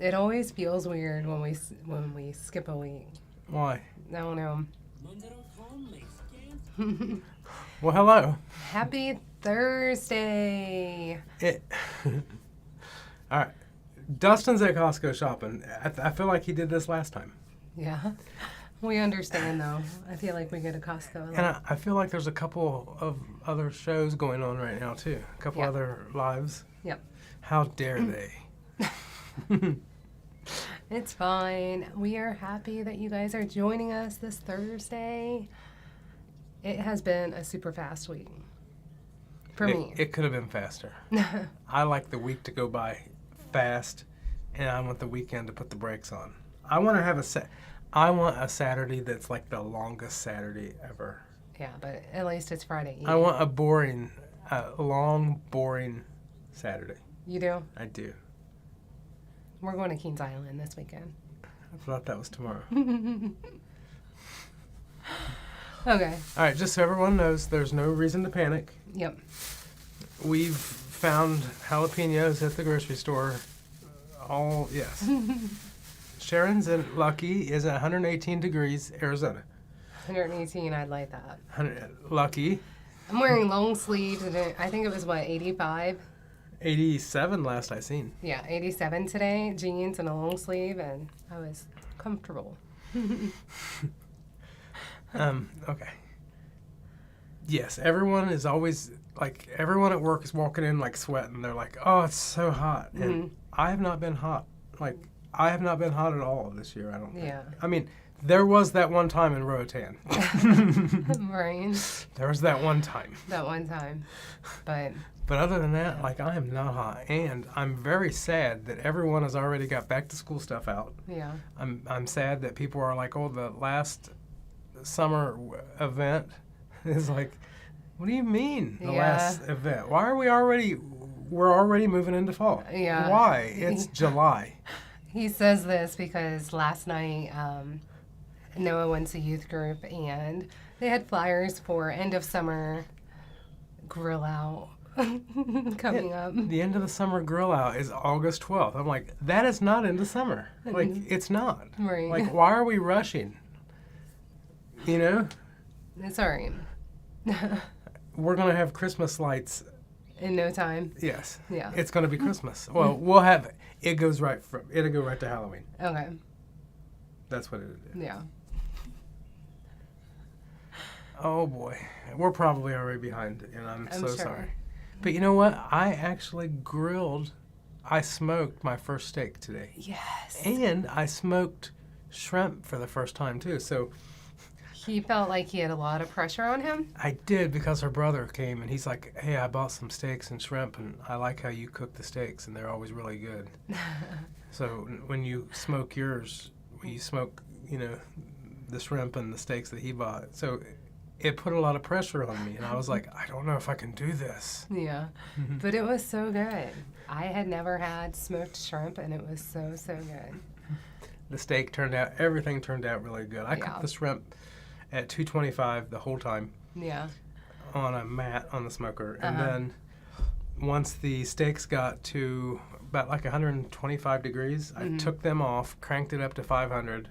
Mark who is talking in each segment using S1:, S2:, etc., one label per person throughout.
S1: It always feels weird when we skip a week.
S2: Why?
S1: I don't know.
S2: Well, hello.
S1: Happy Thursday.
S2: All right. Dustin's at Costco shopping. I feel like he did this last time.
S1: Yeah. We understand, though. I feel like we go to Costco a lot.
S2: And I feel like there's a couple of other shows going on right now, too. A couple other lives.
S1: Yep.
S2: How dare they?
S1: It's fine. We are happy that you guys are joining us this Thursday. It has been a super fast week for me.
S2: It could have been faster. I like the week to go by fast, and I want the weekend to put the brakes on. I want to have I want a Saturday that's like the longest Saturday ever.
S1: Yeah, but at least it's Friday Eve.
S2: I want a long, boring Saturday.
S1: You do?
S2: I do.
S1: We're going to Kings Island this weekend.
S2: I thought that was tomorrow.
S1: Okay.
S2: All right, just so everyone knows, there's no reason to panic.
S1: Yep.
S2: We've found jalapenos at the grocery store. Yes. Sharon's in Lucky is at 118 degrees, Arizona.
S1: 118, I'd like that.
S2: Lucky.
S1: I'm wearing long sleeves, and I think it was, 85?
S2: 87 last I seen.
S1: Yeah, 87 today, jeans and a long sleeve, and I was comfortable.
S2: Okay. Yes, everyone is always, everyone at work is walking in, sweating. They're like, oh, it's so hot. And I have not been hot. I have not been hot at all this year, I don't think.
S1: Yeah.
S2: I mean, there was that one time in Roatan.
S1: Right.
S2: There was that one time.
S1: That one time.
S2: But other than that, I am not hot. And I'm very sad that everyone has already got back to school stuff out.
S1: Yeah.
S2: I'm sad that people are like, oh, the last summer event is like, what do you mean the last event? Why are we're already moving into fall?
S1: Yeah.
S2: Why? It's July.
S1: He says this because last night Noah went to youth group and they had flyers for end of summer grill out coming up.
S2: The end of the summer grill out is August 12th. I'm like, that is not into summer. It's not.
S1: Right.
S2: Why are we rushing? You know?
S1: It's all right.
S2: We're going to have Christmas lights.
S1: In no time.
S2: Yes.
S1: Yeah.
S2: It's going to be Christmas. Well, we'll have, it'll go right to Halloween.
S1: Okay.
S2: That's what it'll do.
S1: Yeah.
S2: Oh boy. We're probably already behind, and I'm so
S1: sure.
S2: sorry. But you know what? I actually I smoked my first steak today.
S1: Yes.
S2: And I smoked shrimp for the first time too. So
S1: he felt like he had a lot of pressure on him?
S2: I did, because her brother came and he's like, hey, I bought some steaks and shrimp and I like how you cook the steaks and they're always really good. So when you smoke yours, you smoke, the shrimp and the steaks that he bought. So it put a lot of pressure on me and I was like, I don't know if I can do this.
S1: Yeah. But it was so good. I had never had smoked shrimp and it was so, so good.
S2: The steak everything turned out really good. I cooked the shrimp at 225 the whole time.
S1: Yeah.
S2: On a mat on the smoker. And then once the steaks got to about 125 degrees, I took them off, cranked it up to 500,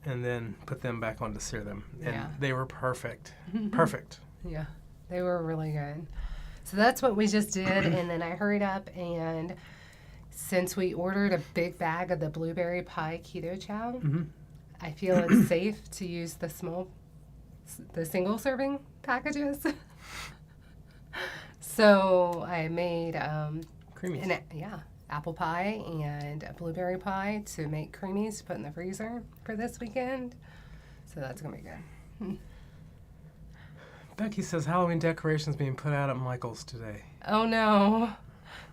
S2: and then put them back on to sear them. And they were perfect. Perfect.
S1: Yeah. They were really good. So that's what we just did. And then I hurried up, and since we ordered a big bag of the blueberry pie keto chow, I feel it's safe to use the single serving packages. So I made
S2: Creamies.
S1: apple pie and a blueberry pie to make creamies to put in the freezer for this weekend. So that's gonna be good.
S2: Becky says Halloween decorations being put out at Michael's today.
S1: Oh no,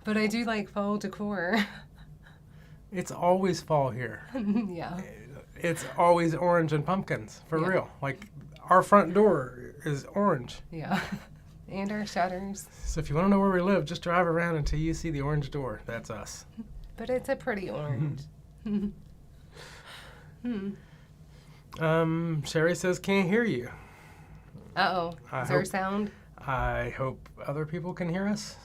S1: but I do like fall decor.
S2: It's always fall here.
S1: Yeah.
S2: It's always orange and pumpkins, for real. Our front door is orange.
S1: Yeah. And our shutters.
S2: So if you want to know where we live, just drive around until you see the orange door. That's us.
S1: But it's a pretty orange.
S2: Sherry says, can't hear you.
S1: Uh-oh. Is there sound?
S2: I hope other people can hear us.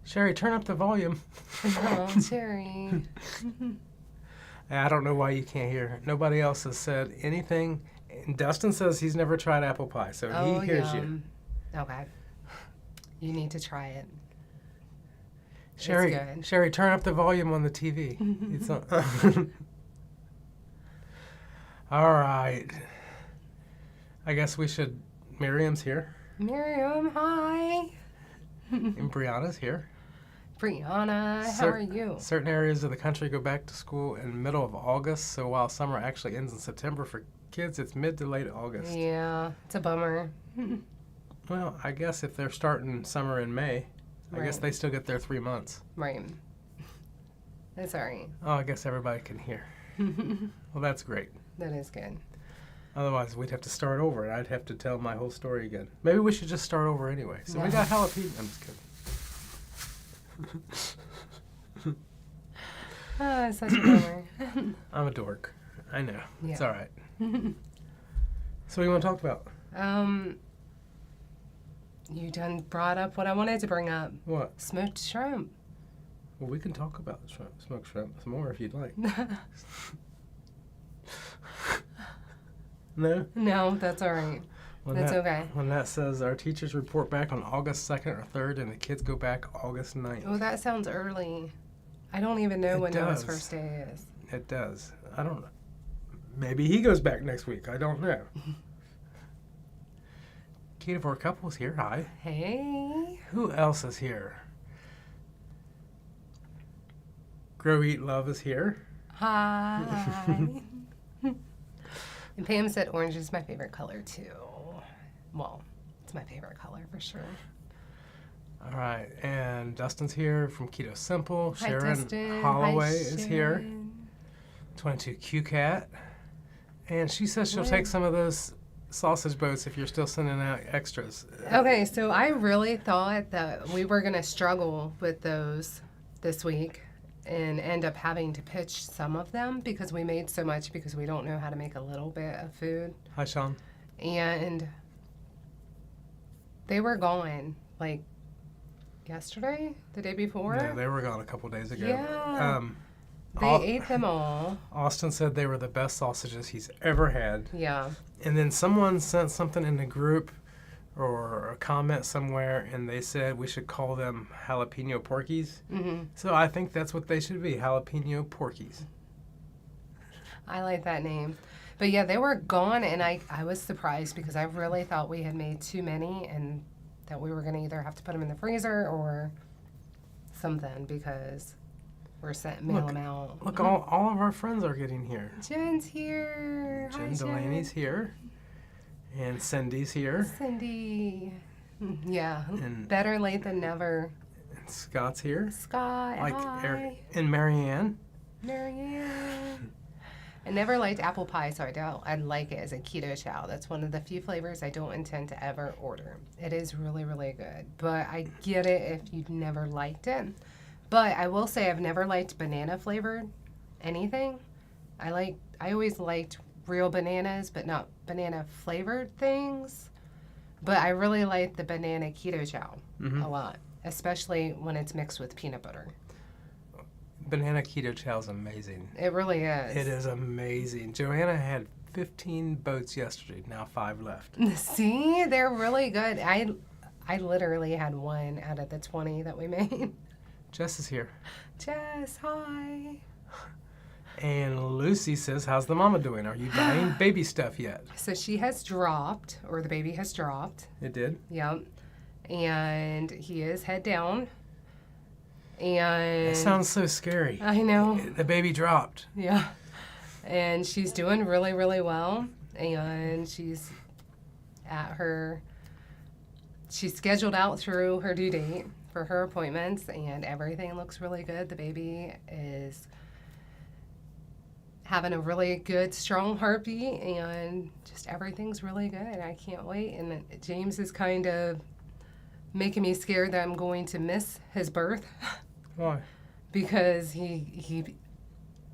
S2: Sherry, turn up the volume.
S1: Oh, Sherry.
S2: I don't know why you can't hear. Nobody else has said anything. And Dustin says he's never tried apple pie, so he hears you.
S1: Okay. You need to try it.
S2: Sherry,
S1: It's good.
S2: Sherry, turn up the volume on the TV. It's on. All right. I guess we should. Miriam's here.
S1: Miriam, hi.
S2: And Brianna's here.
S1: Brianna, how are you?
S2: Certain areas of the country go back to school in the middle of August, so while summer actually ends in September for kids, it's mid to late August.
S1: Yeah, it's a bummer.
S2: Well, I guess if they're starting summer in May, I guess
S1: Right.
S2: they still get their 3 months.
S1: Right. That's all right.
S2: Oh, I guess everybody can hear. Well, that's great.
S1: That is good.
S2: Otherwise, we'd have to start over, and I'd have to tell my whole story again. Maybe we should just start over anyway. So we got jalapeno. I'm just kidding.
S1: Oh, it's such a bummer.
S2: I'm a dork. I know.
S1: Yeah.
S2: It's all right. So what do you want to talk about?
S1: You done brought up what I wanted to bring up.
S2: What?
S1: Smoked shrimp.
S2: Well, we can talk about smoked shrimp some more if you'd like. No?
S1: No, that's all right. That's okay.
S2: When that says our teachers report back on August 2nd or 3rd and the kids go back August 9th.
S1: Oh, that sounds early. I don't even know when Noah's
S2: does.
S1: first day is.
S2: It does. I don't know. Maybe he goes back next week. I don't know. Keto for a Couple's here. Hi.
S1: Hey.
S2: Who else is here? Grow, Eat, Love is here.
S1: Hi. And Pam said orange is my favorite color, too. Well, it's my favorite color for sure.
S2: All right. And Dustin's here from Keto Simple.
S1: Hi,
S2: Sharon
S1: Dustin.
S2: Holloway
S1: Hi,
S2: is here.
S1: Sharon.
S2: 22 QCat. And she says she'll take some of those sausage boats if you're still sending out extras.
S1: Okay, so I really thought that we were going to struggle with those this week and end up having to pitch some of them because we made so much because we don't know how to make a little bit of food.
S2: Hi, Sean.
S1: And they were gone like yesterday, the day before.
S2: Yeah, they were gone a couple days ago.
S1: Yeah. They ate them all.
S2: Austin said they were the best sausages he's ever had.
S1: Yeah.
S2: And then someone sent something in the group or a comment somewhere, and they said we should call them jalapeno porkies.
S1: Mm-hmm.
S2: So I think that's what they should be, jalapeno porkies.
S1: I like that name. But yeah, they were gone, and I was surprised because I really thought we had made too many and that we were going to either have to put them in the freezer or something because we're mail them out.
S2: Look, all of our friends are getting here.
S1: Jen's here.
S2: Jen
S1: Hi,
S2: Delaney's here. And Cindy's here.
S1: Cindy. Yeah.
S2: And-
S1: Better late than never.
S2: And Scott's here.
S1: Scott. Hi.
S2: And Marianne.
S1: Marianne. I never liked apple pie, so I'd like it as a keto chow. That's one of the few flavors I don't intend to ever order. It is really, really good. But I get it if you've never liked it. But I will say I've never liked banana flavored anything. I always liked real bananas, but not banana flavored things. But I really like the banana keto chow a lot, especially when it's mixed with peanut butter.
S2: Banana keto chow is amazing.
S1: It really is.
S2: It is amazing. Joanna had 15 boats yesterday. Now 5 left.
S1: See, they're really good. I literally had one out of the 20 that we made.
S2: Jess is here.
S1: Jess, hi.
S2: And Lucy says, how's the mama doing? Are you buying baby stuff yet?
S1: So she has dropped, or the baby has dropped.
S2: It did?
S1: Yep. And he is head down. And
S2: It sounds so scary.
S1: I know.
S2: The baby dropped.
S1: Yeah. And she's doing really, really well. And she's scheduled out through her due date for her appointments, and everything looks really good. The baby is having a really good, strong heartbeat, and just everything's really good. I can't wait. And James is kind of making me scared that I'm going to miss his birth.
S2: Why?
S1: Because he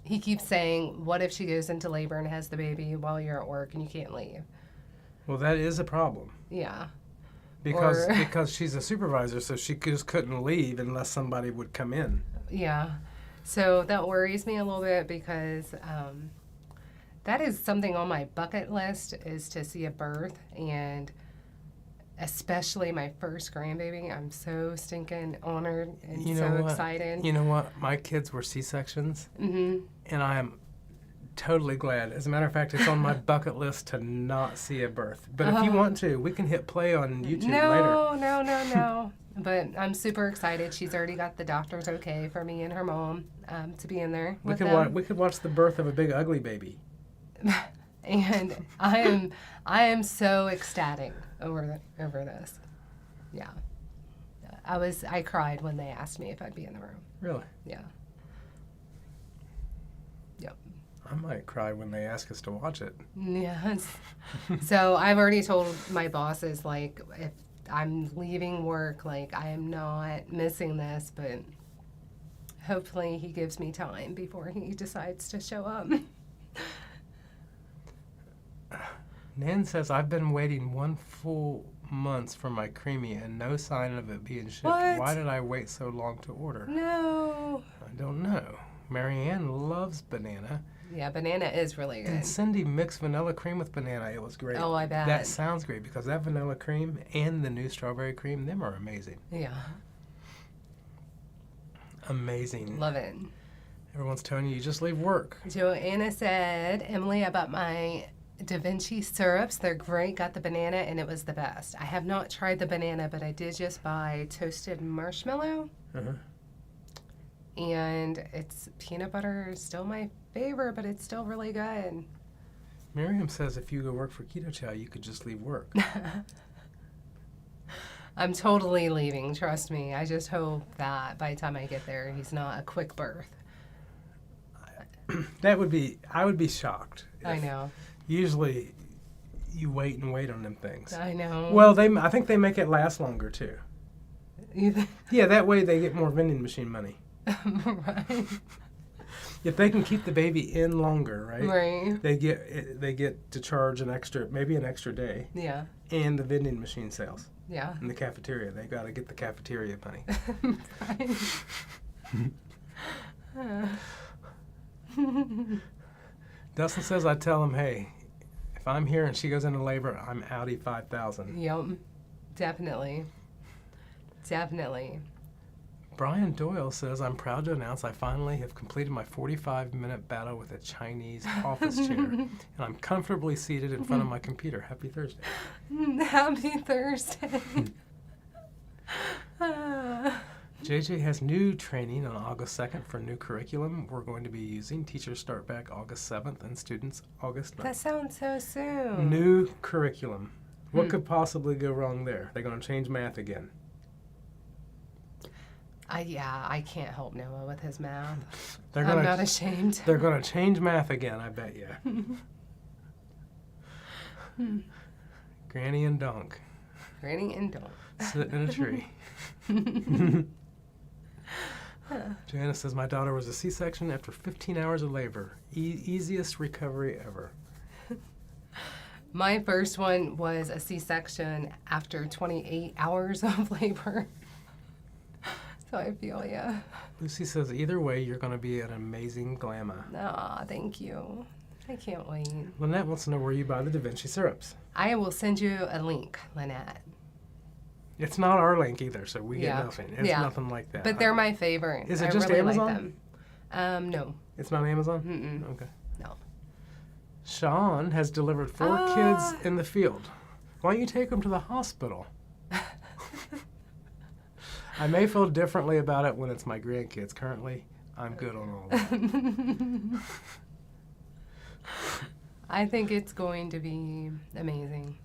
S1: keeps saying, what if she goes into labor and has the baby while you're at work and you can't leave?
S2: Well, that is a problem.
S1: Yeah.
S2: Because she's a supervisor, so she just couldn't leave unless somebody would come in.
S1: Yeah. So that worries me a little bit because that is something on my bucket list, is to see a birth, and especially my first grandbaby. I'm so stinking honored and excited.
S2: You know what? My kids were C-sections,
S1: Mm-hmm.
S2: and I am totally glad. As a matter of fact, it's on my bucket list to not see a birth. But if you want to, we can hit play on YouTube later.
S1: No. But I'm super excited. She's already got the doctor's okay for me and her mom to be in there with them.
S2: We could watch the birth of a big ugly baby.
S1: And I am so ecstatic over this. Yeah. I cried when they asked me if I'd be in the room.
S2: Really?
S1: Yeah. Yep.
S2: I might cry when they ask us to watch it.
S1: Yes. So I've already told my bosses, like, if I'm leaving work, like, I am not missing this, but hopefully he gives me time before he decides to show up.
S2: Nan says, I've been waiting 1 full month for my creamy and no sign of it being shipped.
S1: What?
S2: Why did I wait so long to order?
S1: No.
S2: I don't know. Marianne loves banana.
S1: Yeah, banana is really good.
S2: And Cindy mixed vanilla cream with banana. It was great.
S1: Oh, I bet.
S2: That sounds great because that vanilla cream and the new strawberry cream, them are amazing.
S1: Yeah.
S2: Amazing.
S1: Love it.
S2: Everyone's telling you just leave work.
S1: Joanna said, Emily, I bought my Da Vinci syrups. They're great. Got the banana, and it was the best. I have not tried the banana, but I did just buy toasted marshmallow.
S2: Uh-huh.
S1: And it's peanut butter is still my favorite, but it's still really good.
S2: Miriam says if you go work for Keto Chow, you could just leave work.
S1: I'm totally leaving, trust me. I just hope that by the time I get there, he's not a quick birth.
S2: I would be shocked.
S1: I know.
S2: Usually, you wait on them things.
S1: I know.
S2: Well, I think they make it last longer too.
S1: You think?
S2: Yeah, that way they get more vending machine money.
S1: Right.
S2: If they can keep the baby in longer, right?
S1: Right.
S2: They get to charge maybe an extra day.
S1: Yeah.
S2: And the vending machine sales.
S1: Yeah.
S2: In the cafeteria, they got to get the cafeteria money. Dustin says I tell him, hey, if I'm here and she goes into labor, I'm outie 5,000.
S1: Yep. Definitely.
S2: Brian Doyle says, I'm proud to announce I finally have completed my 45-minute battle with a Chinese office chair, and I'm comfortably seated in front of my computer. Happy Thursday.
S1: Happy Thursday.
S2: JJ has new training on August 2nd for new curriculum we're going to be using. Teachers start back August 7th and students August 9th.
S1: That sounds so soon.
S2: New curriculum. What could possibly go wrong there? They're going to change math again.
S1: I can't help Noah with his math.
S2: I'm
S1: not ashamed.
S2: They're going to change math again, I bet you. Granny and Donk.
S1: Granny and Donk.
S2: Sitting in a tree. Janice says, my daughter was a C-section after 15 hours of labor. Easiest recovery ever.
S1: My first one was a C-section after 28 hours of labor. So I feel, yeah.
S2: Lucy says, either way, you're going to be an amazing glamma.
S1: Aw, thank you. I can't wait.
S2: Lynette wants to know where you buy the Da Vinci syrups.
S1: I will send you a link, Lynette.
S2: It's not our link either, so we get nothing. It's nothing like that.
S1: But they're my favorite.
S2: Is it
S1: I
S2: just
S1: really
S2: Amazon?
S1: like them. No.
S2: It's not Amazon?
S1: Mm-mm.
S2: Okay.
S1: No.
S2: Sean has delivered 4 kids in the field. Why don't you take them to the hospital? I may feel differently about it when it's my grandkids. Currently, I'm good on all that.
S1: I think it's going to be amazing.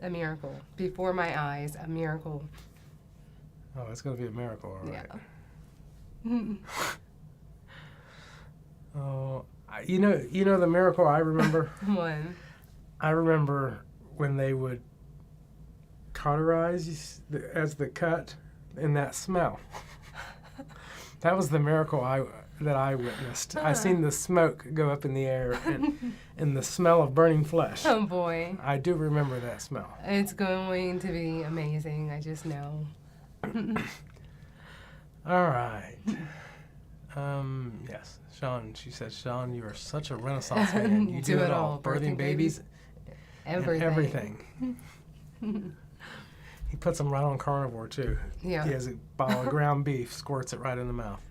S1: A miracle. Before my eyes, a miracle.
S2: Oh, it's going to be a miracle, all right.
S1: Yeah.
S2: Oh, you know the miracle I remember?
S1: One.
S2: I remember when they would cauterize as the cut and that smell. That was the miracle that I witnessed. I seen the smoke go up in the air and the smell of burning flesh.
S1: Oh boy.
S2: I do remember that smell.
S1: It's going to be amazing. I just know.
S2: All right. Yes, Sean. She said, Sean, you are such a Renaissance man. You do it all. Birthing babies,
S1: everything.
S2: He puts them right on carnivore too.
S1: Yeah.
S2: He has a bottle of ground beef, squirts it right in the mouth.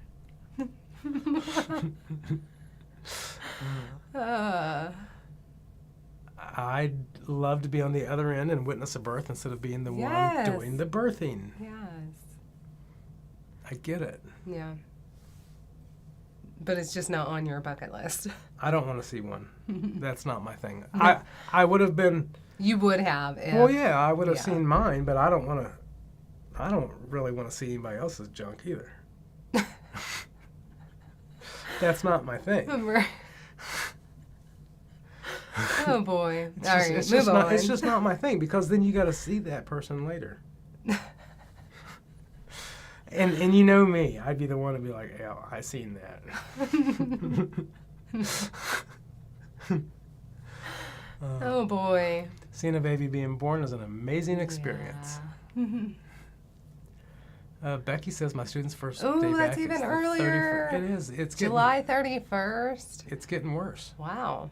S2: I'd love to be on the other end and witness a birth instead of being the one doing the birthing.
S1: Yes.
S2: I get it.
S1: Yeah. But it's just not on your bucket list.
S2: I don't want to see one. That's not my thing.
S1: No.
S2: I would have been.
S1: You would have.
S2: Well, yeah, I would have seen mine, but I don't really want to see anybody else's junk either. That's not my thing.
S1: Oh boy. All right,
S2: move on. It's just not my thing because then you got to see that person later. And you know me, I'd be the one to be like, yeah, I seen that.
S1: Oh boy.
S2: Seeing a baby being born is an amazing experience.
S1: Yeah.
S2: Becky says my student's first day
S1: Oh, that's
S2: back
S1: even
S2: is the
S1: earlier.
S2: 31st. It is. It's getting,
S1: July 31st.
S2: It's getting worse.
S1: Wow.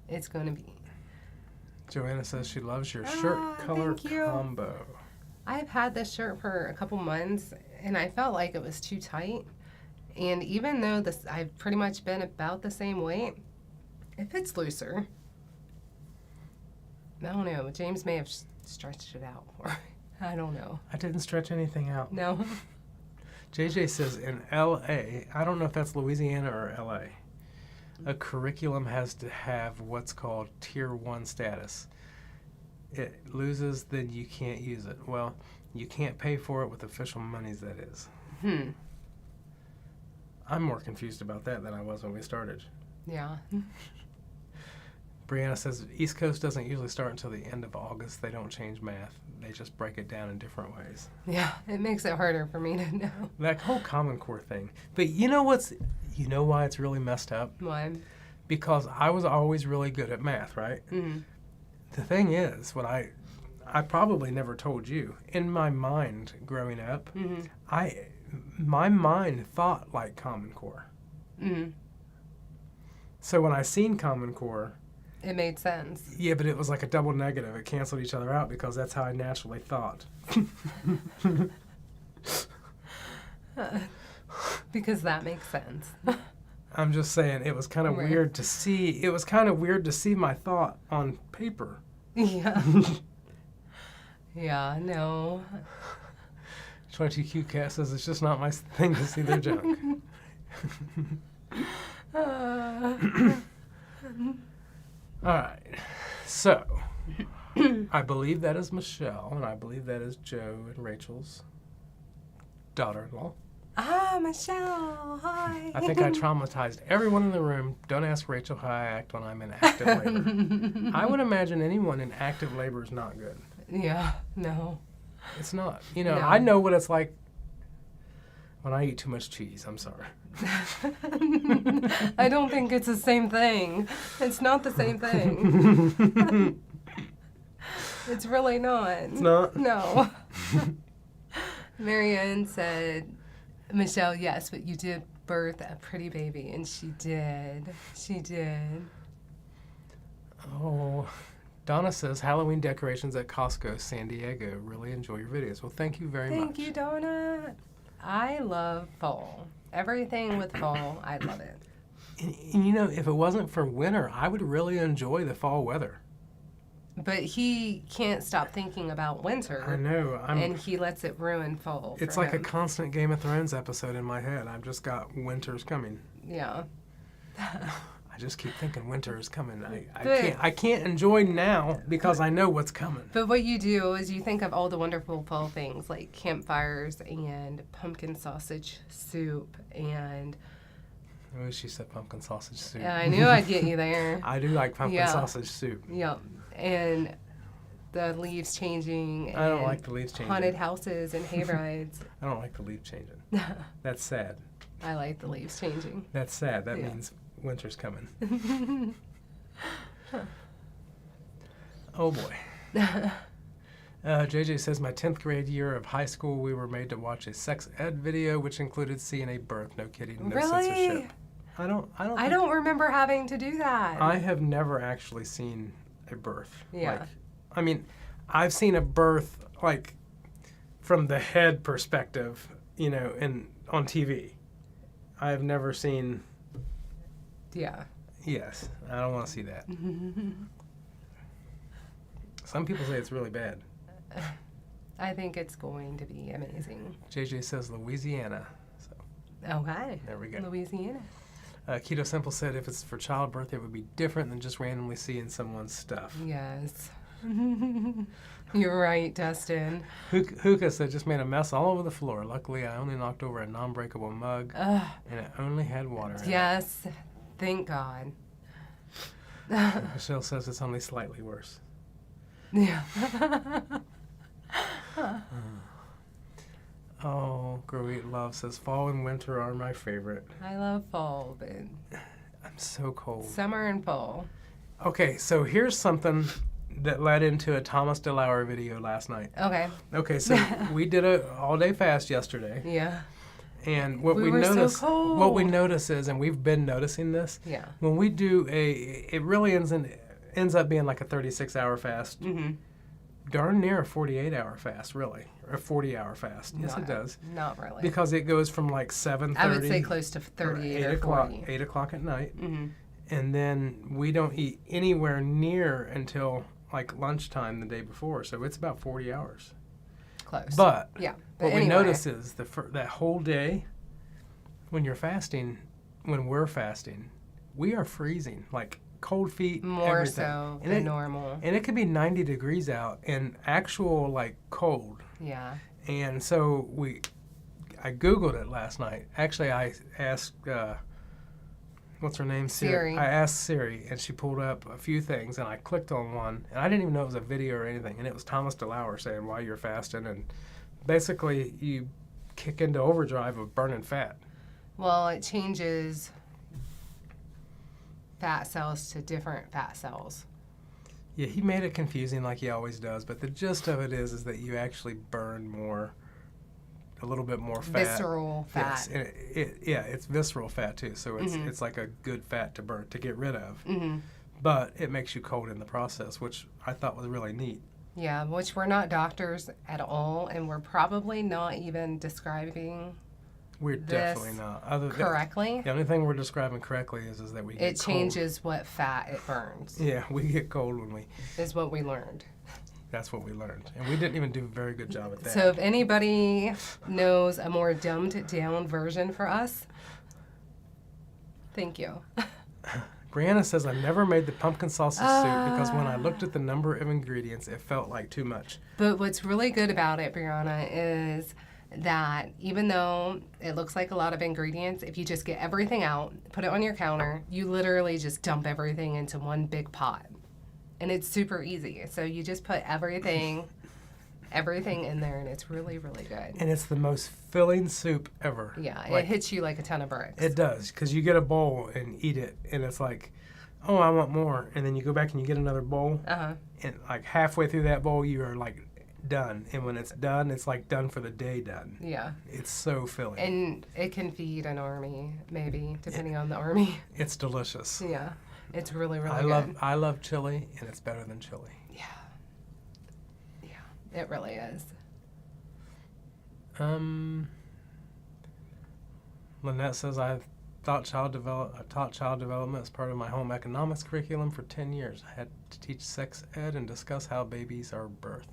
S1: It's going to be.
S2: Joanna says she loves your shirt color combo.
S1: I've had this shirt for a couple months, and I felt like it was too tight. And even though I've pretty much been about the same weight, it fits looser. I don't know. James may have stretched it out for me. I don't know.
S2: I didn't stretch anything out.
S1: No.
S2: JJ says in L.A., I don't know if that's Louisiana or L.A., a curriculum has to have what's called Tier 1 status. It loses, then you can't use it. Well, you can't pay for it with official monies, that is. I'm more confused about that than I was when we started.
S1: Yeah.
S2: Brianna says East Coast doesn't usually start until the end of August. They don't change math. They just break it down in different ways.
S1: Yeah, it makes it harder for me to know.
S2: That whole Common Core thing. But you know why it's really messed up?
S1: Why?
S2: Because I was always really good at math, right?
S1: Mm-hmm.
S2: The thing is, what I probably never told you, in my mind growing up, my mind thought like Common Core.
S1: Mm-hmm.
S2: So when I seen Common Core,
S1: it made sense.
S2: Yeah, but it was like a double negative. It canceled each other out because that's how I naturally thought.
S1: Because that makes sense.
S2: I'm just saying it was kind of weird to see. It was kind of weird to see my thought on paper.
S1: Yeah. Yeah, no.
S2: 22Q Cat says it's just not my thing to see their junk. All right. So, I believe that is Michelle, and I believe that is Joe and Rachel's daughter-in-law.
S1: Ah, Michelle, hi.
S2: I think I traumatized everyone in the room. Don't ask Rachel how I act when I'm in active labor. I would imagine anyone in active labor is not good.
S1: Yeah, no.
S2: It's not. You know,
S1: No.
S2: I know what it's like when I eat too much cheese. I'm sorry.
S1: I don't think it's the same thing. It's not the same thing. It's really not.
S2: It's not?
S1: No. Marianne said, Michelle, yes, but you did birth a pretty baby, and she did. She did.
S2: Oh, Donna says, Halloween decorations at Costco, San Diego. Really enjoy your videos. Well, thank you very much.
S1: Thank you, Donna. I love fall. Everything with fall, I love it.
S2: And you know, if it wasn't for winter, I would really enjoy the fall weather.
S1: But he can't stop thinking about winter.
S2: I know.
S1: And he lets it ruin fall.
S2: It's like a constant Game of Thrones episode in my head. I've just got winter's coming.
S1: Yeah.
S2: I just keep thinking winter is coming. I can't enjoy now because I know what's coming.
S1: But what you do is you think of all the wonderful fall things like campfires and pumpkin sausage soup and...
S2: Oh, she said pumpkin sausage soup.
S1: Yeah, I knew I'd get you there.
S2: I do like pumpkin
S1: Yeah.
S2: sausage soup.
S1: Yep. And the leaves changing. And
S2: I don't like the leaves changing.
S1: Haunted houses and hay rides.
S2: I don't like the leaf changing. That's sad.
S1: I like the leaves changing.
S2: That's sad. That means winter's coming. Oh boy. JJ says, my 10th grade year of high school, we were made to watch a sex ed video, which included seeing a birth. No kidding. No censorship. I don't
S1: remember having to do that.
S2: I have never actually seen a birth.
S1: Yeah.
S2: Like, I mean, I've seen a birth, like, from the head perspective, you know, on TV. I've never seen...
S1: Yeah.
S2: Yes, I don't want to see that. Some people say it's really bad.
S1: I think it's going to be amazing.
S2: JJ says Louisiana. So
S1: Okay.
S2: there we go.
S1: Louisiana.
S2: Keto Simple said if it's for childbirth, it would be different than just randomly seeing someone's stuff.
S1: Yes. You're right, Dustin.
S2: Hookah said just made a mess all over the floor. Luckily, I only knocked over a non-breakable mug, and it only had water in it.
S1: Yes. Thank God.
S2: Michelle says it's only slightly worse.
S1: Yeah.
S2: Oh, Grow Eat Love says fall and winter are my favorite.
S1: I love fall, but
S2: I'm so cold.
S1: summer and fall.
S2: Okay, so here's something that led into a Thomas DeLauer video last night.
S1: Okay.
S2: Okay, so we did a all-day fast yesterday,
S1: Yeah.
S2: and what
S1: We
S2: we
S1: were so
S2: notice,
S1: cold.
S2: what we notice is, and we've been noticing this,
S1: Yeah.
S2: when we do it really ends up being like a 36-hour fast.
S1: Mm-hmm.
S2: Darn near a 48-hour fast, really, or a 40-hour fast. Yes, it does.
S1: Not really.
S2: Because it goes from like 7:30.
S1: I would say close to 38 or 40.
S2: 8 o'clock at night,
S1: Mm-hmm.
S2: and then we don't eat anywhere near until like lunchtime the day before. So it's about 40 hours.
S1: Close.
S2: But
S1: yeah.
S2: what
S1: anyway.
S2: we notice is that whole day, when you're fasting, when we're fasting, we are freezing, like cold feet,
S1: More
S2: everything.
S1: so
S2: And
S1: than normal.
S2: And it could be 90 degrees out and actual like cold.
S1: Yeah.
S2: And so I Googled it last night. Actually, I asked, what's her name?
S1: Siri.
S2: I asked Siri, and she pulled up a few things, and I clicked on one, and I didn't even know it was a video or anything, and it was Thomas DeLauer saying why you're fasting, and basically you kick into overdrive of burning fat.
S1: Well, it changes fat cells to different fat cells.
S2: Yeah, he made it confusing like he always does, but the gist of it is that you actually burn a little bit more fat.
S1: Visceral fat.
S2: Yes, and it's visceral fat too, so it's like a good fat to get rid of.
S1: Mm-hmm.
S2: But it makes you cold in the process, which I thought was really neat.
S1: Yeah, which we're not doctors at all, and we're probably not even describing
S2: We're definitely not.
S1: correctly.
S2: The only thing we're describing correctly is that we get
S1: It
S2: cold.
S1: changes what fat it burns.
S2: Yeah, we get cold when we...
S1: Is what we learned.
S2: That's what we learned. And we didn't even do a very good job at that.
S1: So if anybody knows a more dumbed down version for us, thank you.
S2: Brianna says, I never made the pumpkin salsa soup because when I looked at the number of ingredients, it felt like too much.
S1: But what's really good about it, Brianna, is that even though it looks like a lot of ingredients, if you just get everything out, put it on your counter, you literally just dump everything into one big pot. And it's super easy. So you just put everything in there, and it's really, really good.
S2: And it's the most filling soup ever.
S1: Yeah,
S2: Like,
S1: it hits you like a ton of bricks.
S2: It does, because you get a bowl and eat it, and it's like, oh, I want more. And then you go back and you get another bowl, and like halfway through that bowl, you are like done. And when it's done, it's like done for the day done.
S1: Yeah.
S2: It's so filling.
S1: And it can feed an army, maybe, depending on the army.
S2: It's delicious.
S1: Yeah. It's really, really good.
S2: I love chili, and it's better than chili.
S1: Yeah. Yeah, it really is.
S2: Lynette says, I taught child development as part of my home economics curriculum for 10 years. I had to teach sex ed and discuss how babies are birthed.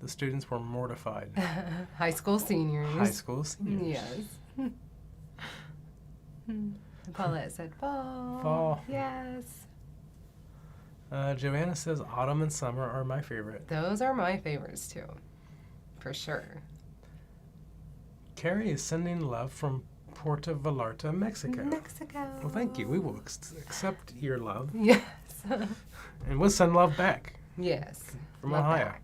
S2: The students were mortified.
S1: High school seniors.
S2: High school seniors.
S1: Yes. Paulette said fall.
S2: Fall.
S1: Yes.
S2: Joanna says autumn and summer are my favorite.
S1: Those are my favorites too, for sure.
S2: Carrie is sending love from Puerto Vallarta, Mexico.
S1: Mexico.
S2: Well, thank you. We will accept your love.
S1: Yes.
S2: And we'll send love back.
S1: Yes.
S2: from
S1: Love
S2: Ohio.
S1: that.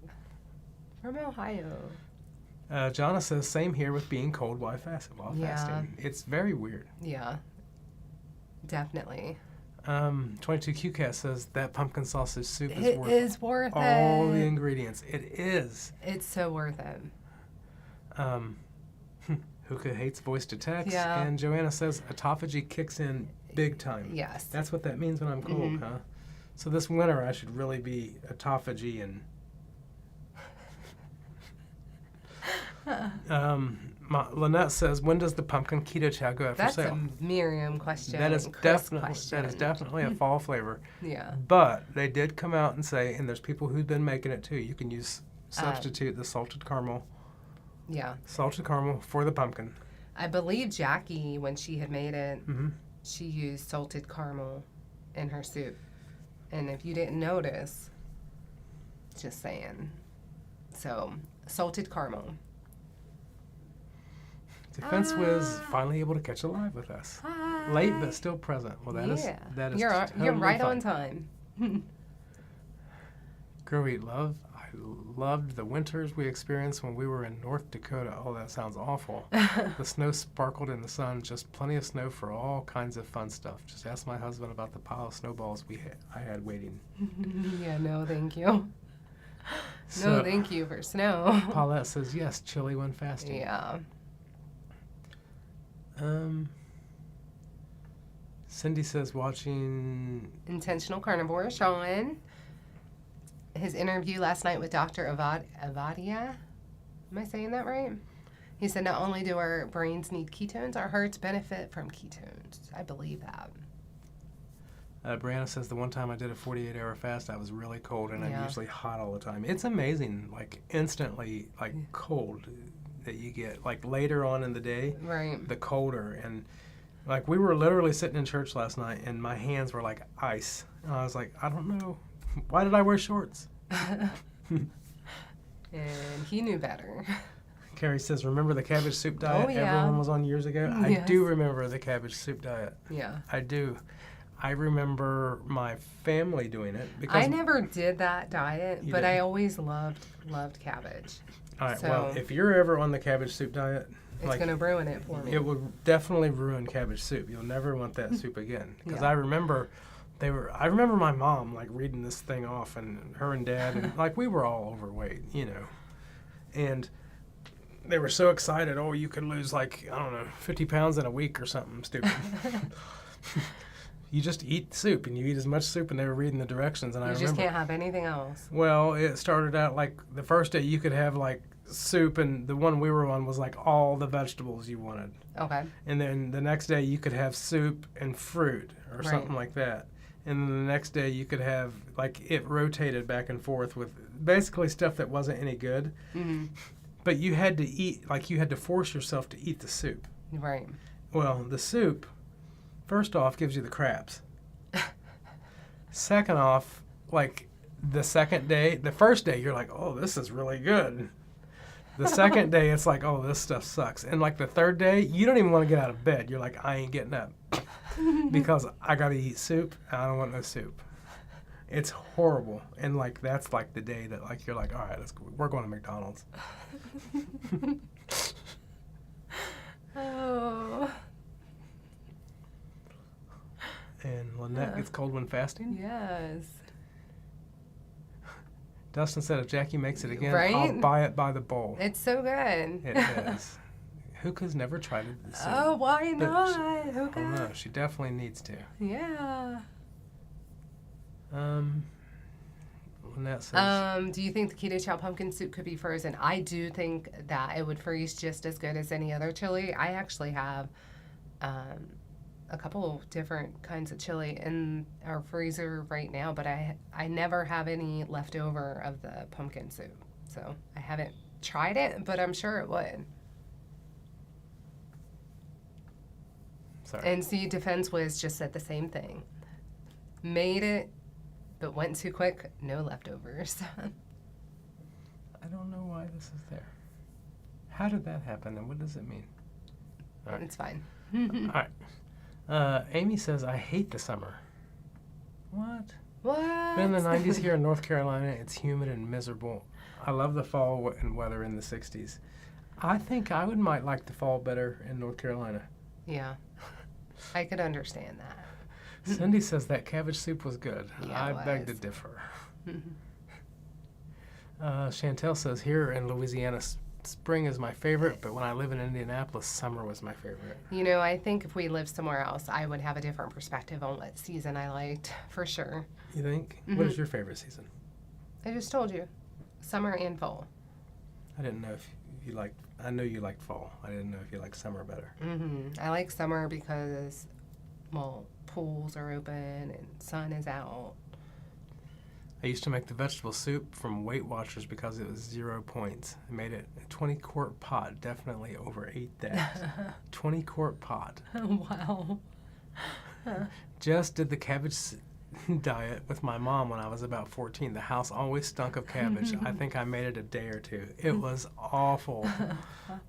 S1: From Ohio.
S2: Jonna says, same here with being cold while fasting.
S1: Yeah.
S2: It's very weird.
S1: Yeah. Definitely.
S2: 22QCat says that pumpkin sausage soup is
S1: It
S2: worth
S1: is worth
S2: all
S1: it.
S2: the ingredients. It is.
S1: It's so worth it.
S2: Hookah hates voice to text.
S1: Yeah.
S2: And Joanna says autophagy kicks in big time.
S1: Yes.
S2: That's what that means when I'm cold,
S1: Mhm.
S2: huh? So this winter I should really be autophagy and... Lynette says, when does the pumpkin keto chow go out for
S1: That's
S2: sale?
S1: a Miriam question.
S2: That is
S1: Chris
S2: definitely a fall flavor.
S1: Yeah.
S2: But they did come out and say, and there's people who've been making it too, you can substitute the salted caramel for the pumpkin.
S1: I believe Jackie, when she had made it,
S2: Mm-hmm.
S1: she used salted caramel in her soup. And if you didn't notice, just saying. So, salted caramel.
S2: Defense Wiz finally able to catch a live with us.
S1: Hi.
S2: Late but still present. Well, that is
S1: You're
S2: totally
S1: right
S2: fine.
S1: on time.
S2: Grow Eat Love. I loved the winters we experienced when we were in North Dakota. Oh, that sounds awful. The snow sparkled in the sun. Just plenty of snow for all kinds of fun stuff. Just ask my husband about the pile of snowballs I had waiting.
S1: Yeah, no, thank you.
S2: So,
S1: No, thank you for snow.
S2: Paulette says yes, chili when fasting.
S1: Yeah.
S2: Cindy says watching.
S1: Intentional Carnivore, Sean. His interview last night with Dr. Avadia. Am I saying that right? He said not only do our brains need ketones, our hearts benefit from ketones. I believe that.
S2: Brianna says the one time I did a 48-hour fast, I was really cold, and I'm
S1: Yeah.
S2: usually hot all the time. It's amazing, like instantly, like cold that you get. Like later on in the day,
S1: Right.
S2: the colder. And like we were literally sitting in church last night, and my hands were like ice. And I was like, I don't know. Why did I wear shorts?
S1: And he knew better.
S2: Carrie says, remember the cabbage soup diet
S1: Oh, yeah.
S2: everyone was on years ago? I
S1: Yes.
S2: do remember the cabbage soup diet.
S1: Yeah.
S2: I do. I remember my family doing it because
S1: I never did that diet,
S2: You
S1: but
S2: didn't?
S1: I always loved cabbage.
S2: all right,
S1: so-
S2: well, if you're ever on the cabbage soup diet,
S1: It's
S2: like
S1: going to ruin it for me.
S2: it would definitely ruin cabbage soup. You'll never want that soup again. Because
S1: Yeah.
S2: I remember my mom like reading this thing off, and her and dad, and like we were all overweight, you know, and they were so excited. Oh, you could lose like, I don't know, 50 pounds in a week or something stupid. You just eat soup, and you eat as much soup, and they were reading the directions, and I
S1: You
S2: remember.
S1: just can't have anything else.
S2: Well, it started out like the first day you could have like soup, and the one we were on was like all the vegetables you wanted.
S1: Okay.
S2: And then the next day you could have soup and fruit or
S1: Right.
S2: something like that. And then the next day you could have, like, it rotated back and forth with basically stuff that wasn't any good.
S1: Hmm.
S2: But you had to eat, like, you had to force yourself to eat the soup.
S1: Right.
S2: Well, the soup, first off, gives you the craps. Second off, like, the first day you're like, oh, this is really good. The second day it's like, oh, this stuff sucks. And like the third day, you don't even want to get out of bed. You're like, I ain't getting up because I got to eat soup. And I don't want no soup. It's horrible. And like, that's like the day that like, you're like, all right, we're going to McDonald's.
S1: Oh.
S2: And Lynette gets cold when fasting.
S1: Yes.
S2: Dustin said, if Jackie makes it again,
S1: Right?
S2: I'll buy it by the bowl.
S1: It's so good.
S2: It is. Hookah's never tried it. So
S1: Oh, why
S2: But
S1: not?
S2: I don't know.
S1: Okay.
S2: She definitely needs to.
S1: Yeah.
S2: Lynette says,
S1: Do you think the keto chow pumpkin soup could be frozen? I do think that it would freeze just as good as any other chili. I actually have a couple different kinds of chili in our freezer right now, but I never have any left over of the pumpkin soup. So I haven't tried it, but I'm sure it would.
S2: sorry.
S1: And see, Defense Wiz just said the same thing. Made it, but went too quick. No leftovers.
S2: I don't know why this is there. How did that happen, and what does it mean? All right.
S1: It's fine.
S2: All right. Amy says, I hate the summer. What?
S1: What?
S2: Been in the 90s here in North Carolina. It's humid and miserable. I love the fall and weather in the 60s. I think I might like the fall better in North Carolina.
S1: Yeah. I could understand that.
S2: Cindy says that cabbage soup was good.
S1: Yeah,
S2: I
S1: it
S2: beg to
S1: was.
S2: differ. Chantel says, here in Louisiana, spring is my favorite, but when I live in Indianapolis, summer was my favorite.
S1: You know, I think if we lived somewhere else, I would have a different perspective on what season I liked, for sure.
S2: You think?
S1: Mm-hmm.
S2: What is your favorite season?
S1: I just told you. Summer and fall.
S2: I didn't know if you liked, I know you liked fall. I didn't know if you liked summer better.
S1: Mm-hmm. I like summer because, well, pools are open and sun is out.
S2: I used to make the vegetable soup from Weight Watchers because it was 0 points. I made it a 20-quart pot. Definitely overate that. 20-quart pot.
S1: Wow.
S2: Just did the cabbage diet with my mom when I was about 14. The house always stunk of cabbage. I think I made it a day or two. It was awful.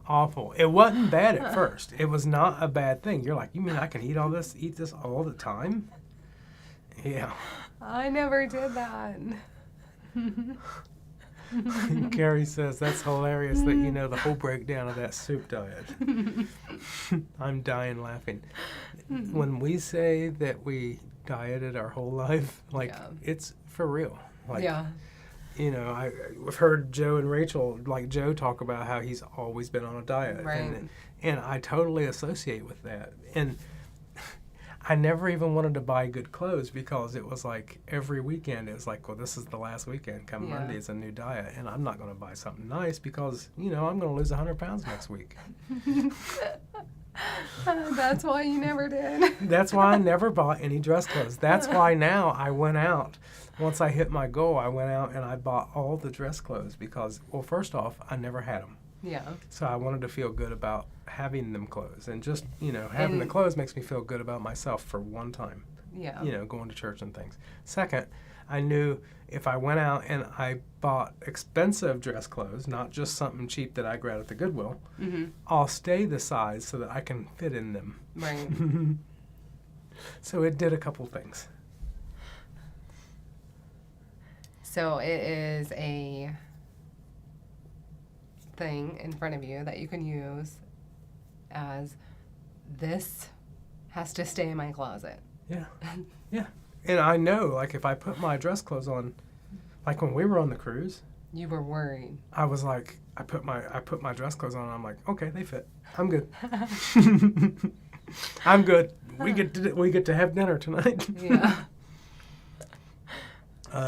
S2: Awful. It wasn't bad at first. It was not a bad thing. You're like, you mean I can eat this all the time? Yeah.
S1: I never did that.
S2: Carrie says, that's hilarious that you know the whole breakdown of that soup diet. I'm dying laughing. When we say that we dieted our whole life, like,
S1: Yeah.
S2: it's for real. Like,
S1: Yeah.
S2: you know, I've heard Joe and Rachel, like Joe, talk about how he's always been on a diet.
S1: Right.
S2: And I totally associate with that. And I never even wanted to buy good clothes because it was like every weekend it was like, well, this is the last weekend. Come
S1: Yeah.
S2: Monday, it's a new diet. And I'm not going to buy something nice because, you know, I'm going to lose 100 pounds next week.
S1: That's why you never did.
S2: That's why I never bought any dress clothes. That's why now I went out. Once I hit my goal, I went out and I bought all the dress clothes because, well, first off, I never had them.
S1: Yeah.
S2: So I wanted to feel good about having them clothes. And just, you know, having the clothes makes me feel good about myself for one time.
S1: Yeah.
S2: You know, going to church and things. Second, I knew if I went out and I bought expensive dress clothes, not just something cheap that I grabbed at the Goodwill, I'll stay the size so that I can fit in them.
S1: Right.
S2: So it did a couple things.
S1: So it is a thing in front of you that you can use as this has to stay in my closet.
S2: Yeah. Yeah. And I know, like, if I put my dress clothes on, like when we were on the cruise,
S1: You were worried.
S2: I was like, I put my dress clothes on and I'm like, okay, they fit. I'm good. I'm good. We get to have dinner tonight.
S1: Yeah.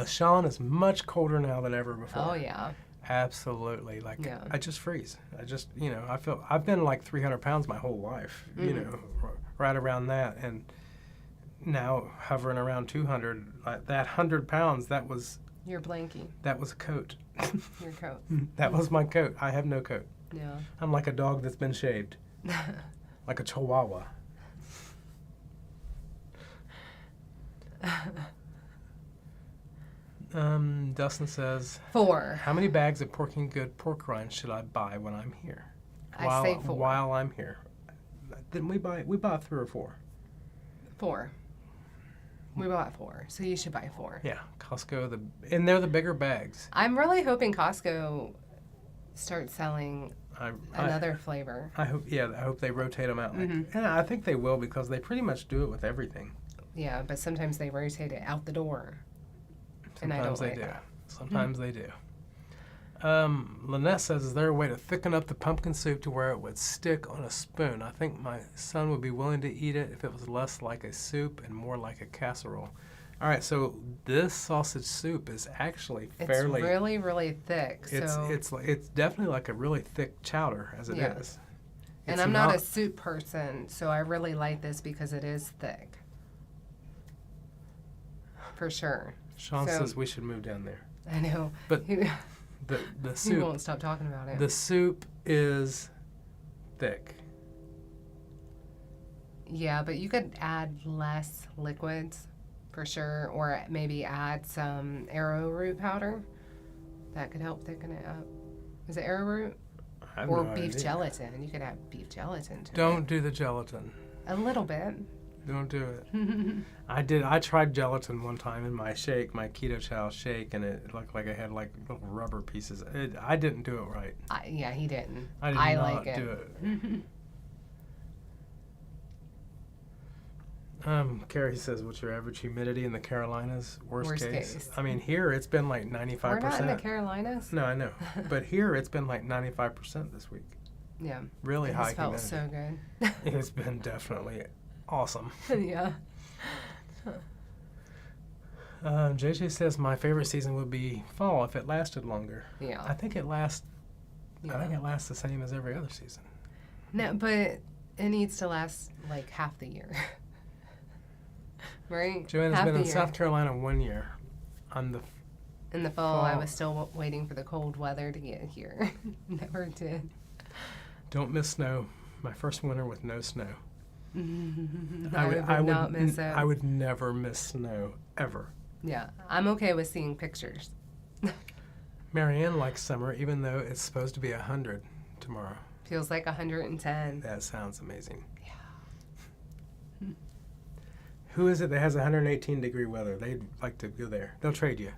S2: Sean is much colder now than ever before.
S1: Oh, yeah.
S2: Absolutely. Like,
S1: Yeah.
S2: I just freeze. You know, I've been like 300 pounds my whole life, you know, right around that. And now hovering around 200, that 100 pounds,
S1: You're blanking.
S2: that was a coat.
S1: Your coat.
S2: That was my coat. I have no coat.
S1: Yeah.
S2: I'm like a dog that's been shaved. Like a chihuahua. Dustin says,
S1: 4.
S2: how many bags of Porking Good pork rinds should I buy when I'm here?
S1: I say 4.
S2: While I'm here. Didn't we bought 3 or 4?
S1: 4. We bought 4, so you should buy 4.
S2: Yeah, Costco, and they're the bigger bags.
S1: I'm really hoping Costco starts selling
S2: I
S1: another flavor.
S2: hope they rotate them out. And I think they will because they pretty much do it with everything.
S1: Yeah, but sometimes they rotate it out the door. And I don't
S2: Sometimes they
S1: like
S2: do.
S1: that.
S2: Sometimes they do. Lynette says, is there a way to thicken up the pumpkin soup to where it would stick on a spoon? I think my son would be willing to eat it if it was less like a soup and more like a casserole. All right, so this sausage soup is actually fairly...
S1: It's really, really thick.
S2: It's definitely like a really thick chowder, as it
S1: Yeah.
S2: is.
S1: And
S2: It's
S1: I'm not a soup person, so I really like this because it is thick. For sure.
S2: Sean
S1: So-
S2: says we should move down there.
S1: I know.
S2: But
S1: He
S2: the soup...
S1: won't stop talking about it.
S2: The soup is thick.
S1: Yeah, but you could add less liquids for sure, or maybe add some arrowroot powder. That could help thicken it up. Is it arrowroot?
S2: I have
S1: Or
S2: no
S1: beef
S2: idea.
S1: gelatin. You could add beef gelatin to it.
S2: Don't do the gelatin.
S1: A little bit.
S2: Don't do it. I tried gelatin one time in my shake, my keto chow shake, and it looked like I had like little rubber pieces. I didn't do it right.
S1: Yeah, he didn't.
S2: I did
S1: I
S2: not
S1: like it.
S2: do it. Carrie says, what's your average humidity in the Carolinas? Worst case. I mean, here it's been like 95%.
S1: We're not in the Carolinas.
S2: No, I know. But here it's been like 95% this week.
S1: Yeah.
S2: Really high humidity.
S1: It felt so good.
S2: It's been definitely awesome.
S1: Yeah.
S2: JJ says my favorite season would be fall if it lasted longer.
S1: Yeah.
S2: I think it lasts.
S1: Yeah.
S2: I think it lasts the same as every other season.
S1: No, but it needs to last like half the year. Right?
S2: Joanna's
S1: half
S2: been in
S1: year.
S2: South Carolina 1 year.
S1: In the fall, I was still waiting for the cold weather to get here. Never did.
S2: Don't miss snow. My first winter with no snow.
S1: I would not miss it.
S2: I would never miss snow, ever.
S1: Yeah, I'm okay with seeing pictures.
S2: Marianne likes summer, even though it's supposed to be 100 tomorrow.
S1: Feels like 110.
S2: That sounds amazing.
S1: Yeah.
S2: Who is it that has 118-degree weather? They'd like to go there. They'll trade you.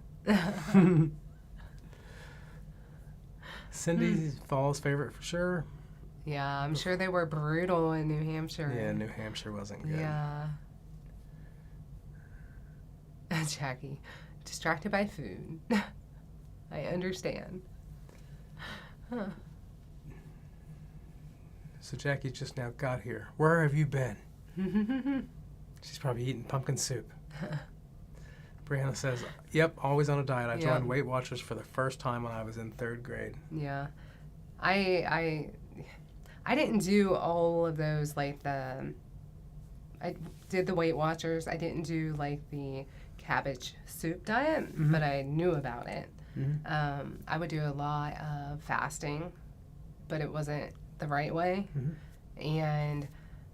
S2: Cindy's fall's favorite for sure.
S1: Yeah, I'm sure they were brutal in New Hampshire.
S2: Yeah, New Hampshire wasn't good.
S1: Yeah. Jackie, distracted by food. I understand. Huh.
S2: So Jackie just now got here. Where have you been? She's probably eating pumpkin soup. Brianna says, yep, always on a diet. I joined Weight Watchers for the first time when I was in 3rd grade.
S1: Yeah. I didn't do all of those, like I did the Weight Watchers. I didn't do like the cabbage soup diet, but I knew about it. I would do a lot of fasting, but it wasn't the right way. And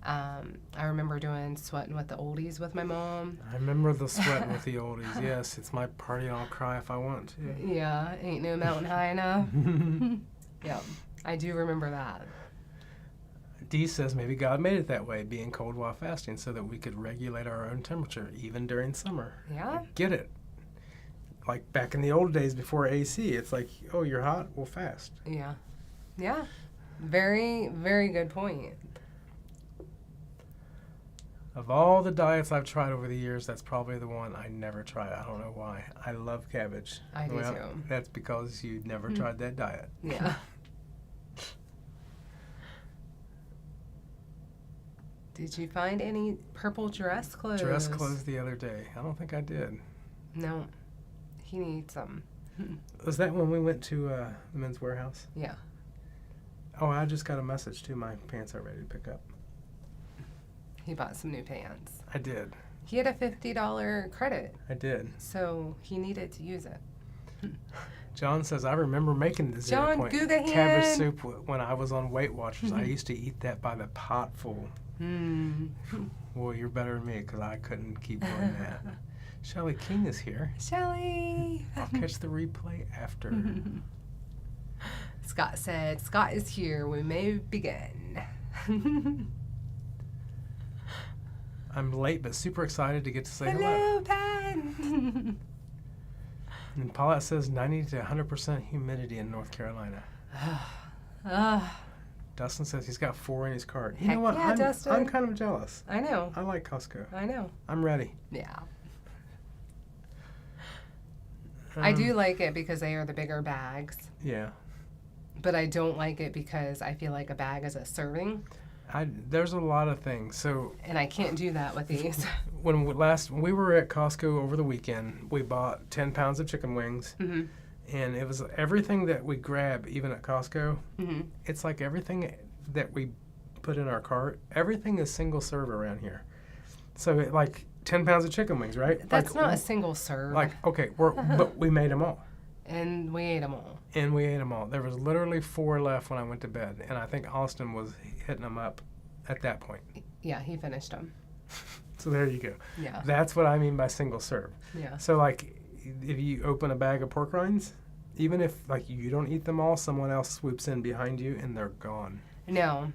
S1: I remember doing sweating with the oldies with my mom.
S2: I remember the sweating with the oldies. Yes, it's my party and I'll cry if I want to.
S1: Yeah, ain't no mountain high enough. Yeah, I do remember that.
S2: Dee says maybe God made it that way, being cold while fasting, so that we could regulate our own temperature, even during summer.
S1: Yeah.
S2: I get it. Like back in the old days before AC, it's like, oh, you're hot, we'll fast.
S1: Yeah. Yeah. Very, very good point.
S2: Of all the diets I've tried over the years, that's probably the one I never tried. I don't know why. I love cabbage.
S1: I do too.
S2: That's because you never tried that diet.
S1: Yeah. Did you find any purple dress clothes?
S2: Dress clothes the other day. I don't think I did.
S1: No. He needs some.
S2: Was that when we went to the Men's Warehouse?
S1: Yeah.
S2: Oh, I just got a message too. My pants are ready to pick up.
S1: He bought some new pants.
S2: I did.
S1: He had a $50 credit.
S2: I did.
S1: So he needed to use it.
S2: John says, I remember making the 0 point cabbage soup when I was on Weight Watchers. I used to eat that by the pot full. Well, you're better than me because I couldn't keep doing that. Shelly King is here.
S1: Shelly!
S2: I'll catch the replay after.
S1: Scott said, Scott is here. We may begin.
S2: I'm late, but super excited to get to say
S1: hello. Pan!
S2: And Paulette says 90 to 100% humidity in North Carolina. Dustin says he's got 4 in his cart. You know what?
S1: Yeah, Dustin.
S2: I'm kind of jealous.
S1: I know.
S2: I like Costco.
S1: I know.
S2: I'm ready.
S1: Yeah. I do like it because they are the bigger bags.
S2: Yeah.
S1: But I don't like it because I feel like a bag is a serving.
S2: There's a lot of things. So,
S1: and I can't do that with these.
S2: When we were at Costco over the weekend, we bought 10 pounds of chicken wings. And it was everything that we grab, even at Costco. It's like everything that we put in our cart, everything is single serve around here. So, like 10 pounds of chicken wings, right?
S1: That's not a single serve.
S2: Like, okay, but we made them all.
S1: And we ate them all.
S2: There was literally 4 left when I went to bed. And I think Austin was hitting them up at that point.
S1: Yeah, he finished them.
S2: So there you go.
S1: Yeah.
S2: That's what I mean by single serve.
S1: Yeah.
S2: So, like, if you open a bag of pork rinds, even if, like, you don't eat them all, someone else swoops in behind you and they're gone.
S1: No.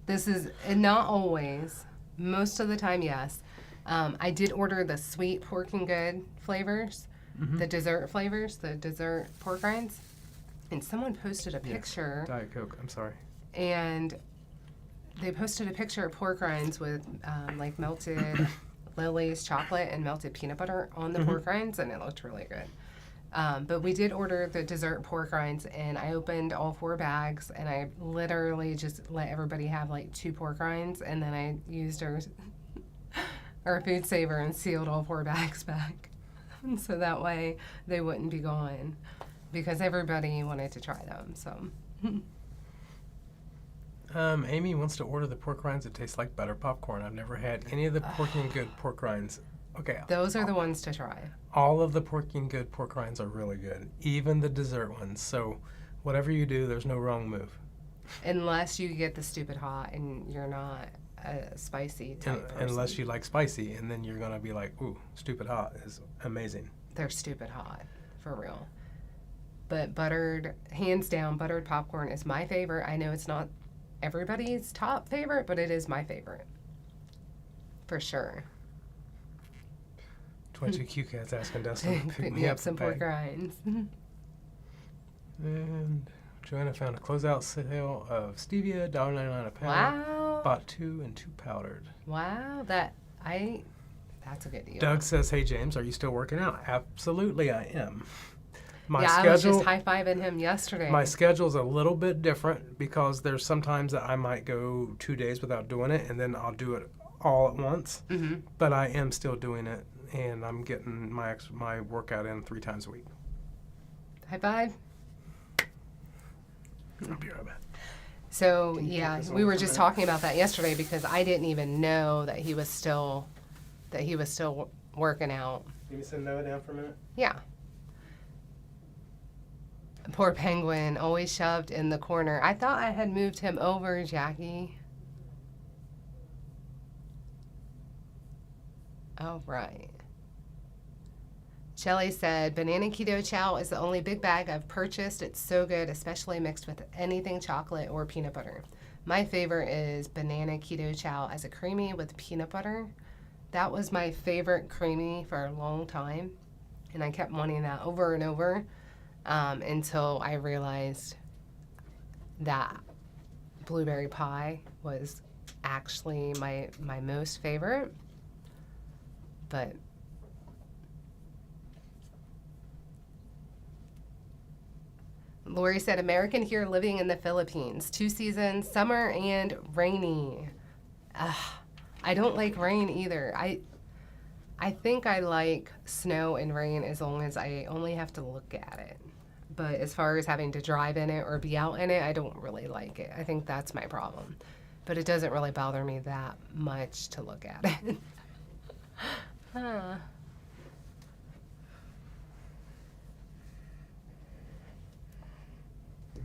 S1: This is, and not always, Most of the time, yes. I did order the sweet pork and good flavors, the dessert flavors, the dessert pork rinds. And someone posted a picture.
S2: Diet Coke, I'm sorry.
S1: And they posted a picture of pork rinds with like melted Lily's chocolate and melted peanut butter on the pork rinds, and it looked really good. But we did order the dessert pork rinds, and I opened all 4 bags, and I literally just let everybody have like 2 pork rinds, and then I used our food saver and sealed all 4 bags back. So that way they wouldn't be gone, because everybody wanted to try them. So.
S2: Amy wants to order the pork rinds that taste like butter popcorn. I've never had any of the pork and good pork rinds. Okay.
S1: Those are the ones to try.
S2: All of the pork and good pork rinds are really good, even the dessert ones. So whatever you do, there's no wrong move.
S1: Unless you get the stupid hot and you're not a spicy type person.
S2: Unless you like spicy, and then you're going to be like, ooh, stupid hot is amazing.
S1: They're stupid hot, for real. But hands down, buttered popcorn is my favorite. I know it's not everybody's top favorite, but it is my favorite. For sure.
S2: 22 Q-Cats asking Dustin to
S1: pick me up some pork rinds.
S2: And Joanna found a closeout sale of stevia, $1.99 a pound.
S1: Wow.
S2: Bought 2 and 2 powdered.
S1: Wow, that's a good deal.
S2: Doug says, hey, James, are you still working out? Absolutely, I am.
S1: I was just high-fiving him yesterday.
S2: My schedule's a little bit different because there's sometimes that I might go 2 days without doing it, and then I'll do it all at once. Mm-hmm. But I am still doing it, and I'm getting my workout in 3 times a week.
S1: High five.
S2: I'll be right back.
S1: So, yeah, we were just talking about that yesterday because I didn't even know that he was still working out.
S2: Can you send Noah down for a minute?
S1: Yeah. Poor Penguin, always shoved in the corner. I thought I had moved him over, Jackie. All right. Shelly said, banana keto chow is the only big bag I've purchased. It's so good, especially mixed with anything chocolate or peanut butter. My favorite is banana keto chow as a creamy with peanut butter. That was my favorite creamy for a long time, and I kept wanting that over and over until I realized that blueberry pie was actually my most favorite. But Lori said, American here living in the Philippines. 2 seasons, summer and rainy. I don't like rain either. I think I like snow and rain as long as I only have to look at it. But as far as having to drive in it or be out in it, I don't really like it. I think that's my problem. But it doesn't really bother me that much to look at it.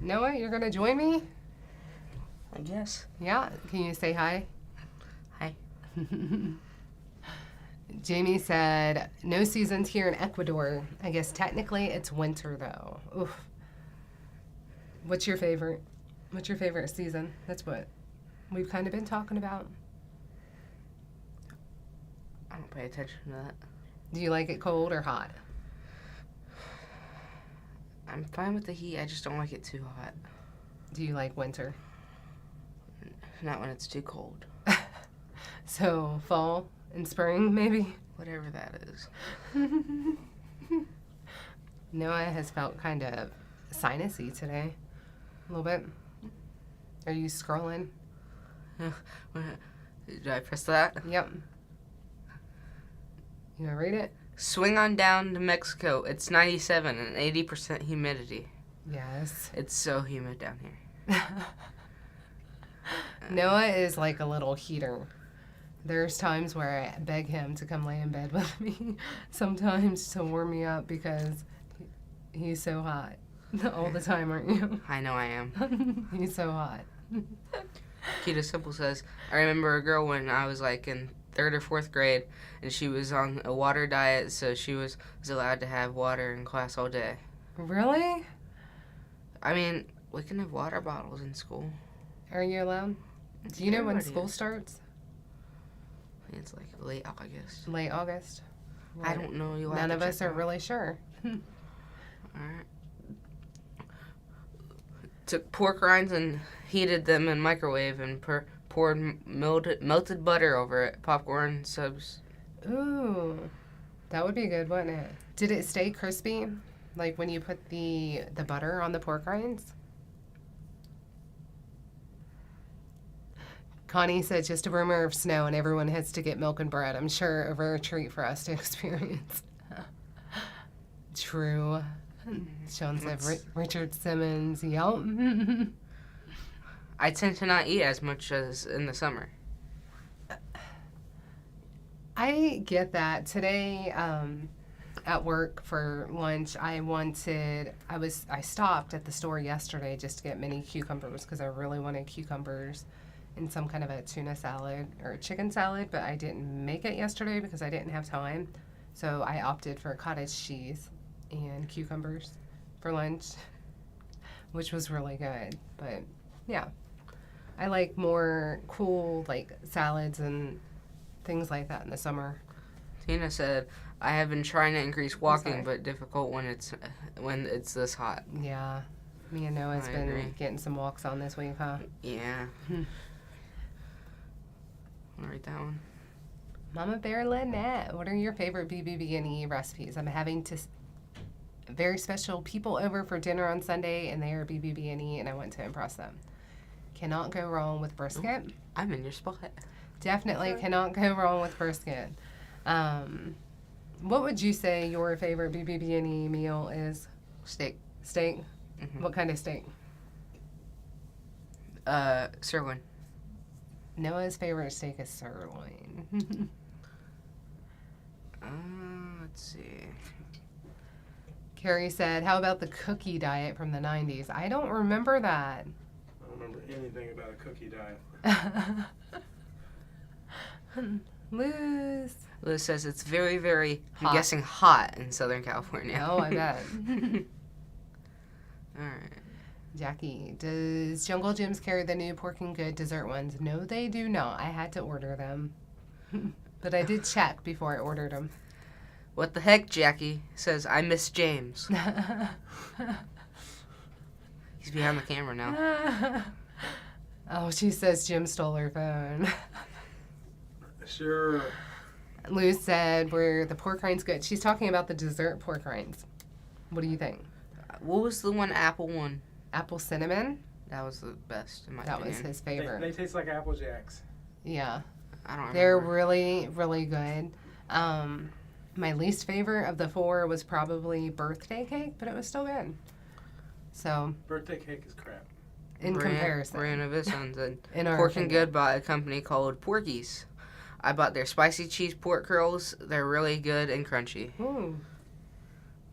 S1: Noah, you're going to join me?
S3: I guess.
S1: Yeah. Can you say hi?
S3: Hi.
S1: Jamie said, no seasons here in Ecuador. I guess technically it's winter, though. Oof. What's your favorite? What's your favorite season? That's what we've kind of been talking about.
S3: I don't pay attention to that.
S1: Do you like it cold or hot?
S3: I'm fine with the heat. I just don't like it too hot.
S1: Do you like winter?
S3: Not when it's too cold.
S1: So fall and spring, maybe?
S3: Whatever that is.
S1: Noah has felt kind of sinusy today. A little bit. Are you scrolling?
S3: Did I press that?
S1: Yep. You want to read it?
S3: Swing on down to Mexico. It's 97 and 80% humidity.
S1: Yes.
S3: It's so humid down here.
S1: Noah is like a little heater. There's times where I beg him to come lay in bed with me, sometimes to warm me up because he's so hot all the time, aren't you?
S3: I know I am.
S1: He's so hot.
S3: Keto Simple says, I remember a girl when I was like in 3rd or 4th grade, and she was on a water diet, so she was allowed to have water in class all day.
S1: Really?
S3: I mean, we can have water bottles in school.
S1: Are you allowed? Do you know when school starts?
S3: It's like late August.
S1: Late August.
S3: I don't know.
S1: None of us are really sure.
S3: All right. Took pork rinds and heated them in microwave and poured melted butter over it. Popcorn subs.
S1: Ooh, that would be good, wouldn't it? Did it stay crispy, like when you put the butter on the pork rinds? Connie said just a rumor of snow and everyone has to get milk and bread. I'm sure a rare treat for us to experience. True. Sean said Richard Simmons. Yep.
S3: I tend to not eat as much as in the summer.
S1: I get that. Today, at work for lunch, I stopped at the store yesterday just to get mini cucumbers because I really wanted cucumbers in some kind of a tuna salad or a chicken salad, but I didn't make it yesterday because I didn't have time. So I opted for cottage cheese and cucumbers for lunch, which was really good. But yeah, I like more cool like salads and things like that in the summer.
S3: Tina said, I have been trying to increase walking, but difficult when it's this hot.
S1: Yeah. Me and Noah's been getting some walks on this week, huh?
S3: Yeah. I'll write that one.
S1: Mama Bear Lynette, what are your favorite BBB&E recipes? I'm having very special people over for dinner on Sunday, and they are BBB&E, and I want to impress them. Cannot go wrong with brisket.
S3: I'm in your spot.
S1: Definitely cannot go wrong with brisket. What would you say your favorite BBB&E meal is?
S3: Steak.
S1: Steak?
S3: Mm-hmm.
S1: What kind of steak?
S3: Sirloin.
S1: Noah's favorite steak is sirloin.
S3: Let's see.
S1: Carrie said, how about the cookie diet from the 90s? I don't remember that.
S2: I don't remember anything about a cookie diet.
S3: Liz says it's very, very, I'm guessing, hot in Southern California.
S1: Oh, I bet.
S3: All right.
S1: Jackie, does Jungle Jim's carry the new Pork and Good dessert ones? No, they do not. I had to order them. But I did check before I ordered them.
S3: What the heck, Jackie? Says, I miss James. He's behind the camera now.
S1: Oh, she says Jim stole her phone.
S2: Sure.
S1: Lou said, were the pork rinds good? She's talking about the dessert pork rinds. What do you think?
S3: What was the one apple one?
S1: Apple cinnamon?
S3: That was the best, in my
S1: That
S3: opinion.
S1: was his favorite.
S2: They taste like Apple Jacks.
S1: Yeah.
S3: I don't remember.
S1: They're really, really good. My least favorite of the four was probably birthday cake, but it was still good. So,
S2: Birthday cake is crap.
S1: in comparison.
S3: Brianna Visson said,
S1: In our
S3: Pork and
S1: opinion.
S3: Good bought a company called Porky's. I bought their spicy cheese pork curls. They're really good and crunchy.
S1: Ooh,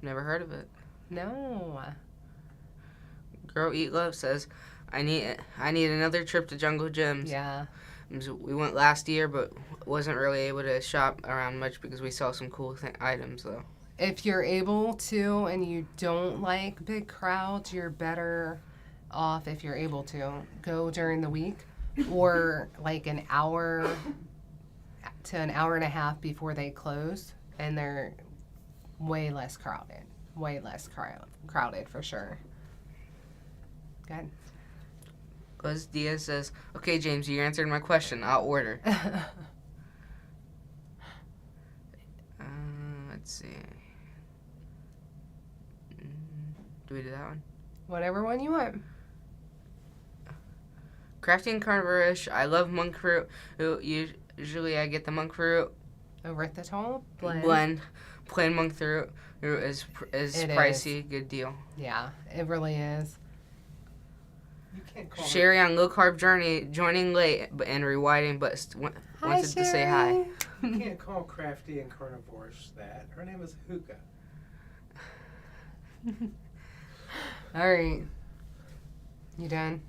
S3: Never heard of it.
S1: no.
S3: Girl Eat Love says, I need another trip to Jungle Jim's.
S1: Yeah.
S3: We went last year, but wasn't really able to shop around much because we saw some cool items, though.
S1: If you're able to and you don't like big crowds, you're better off if you're able to go during the week or like an hour to an hour and a half before they close, and they're way less crowded. Way less crowded for sure. Good.
S3: Buzz Diaz says, okay, James, you answered my question. I'll order. Let's see. Do we do that one?
S1: Whatever one you want.
S3: Crafty and carnivore-ish. I love monk fruit. Usually I get the monk fruit
S1: Erythritol
S3: blend. Plain monk fruit is pricey. Good deal.
S1: Yeah, it really is.
S2: You can't call
S3: Sherry on low carb journey, joining late and rewinding, but wanted to say hi.
S2: You can't call Crafty and Carnivores that. Her name is Hookah.
S1: All right. You done?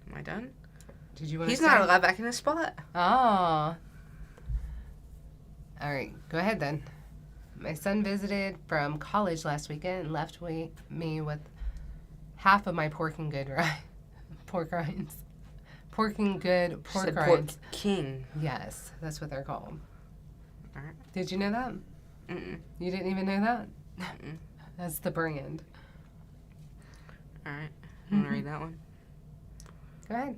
S3: Am I done?
S1: Did you want
S3: He's
S1: to
S3: not allowed back in his spot.
S1: Oh. All right. Go ahead then. My son visited from college last weekend and left me with half of my pork and good pork rinds. Pork and Good
S3: She
S1: pork
S3: said
S1: rinds.
S3: Pork King.
S1: Yes, that's what they're called.
S3: All right.
S1: Did you know that?
S3: Mm-mm.
S1: You didn't even know that?
S3: Mm-mm.
S1: That's the brand.
S3: All right. You want to read that one?
S1: Go ahead.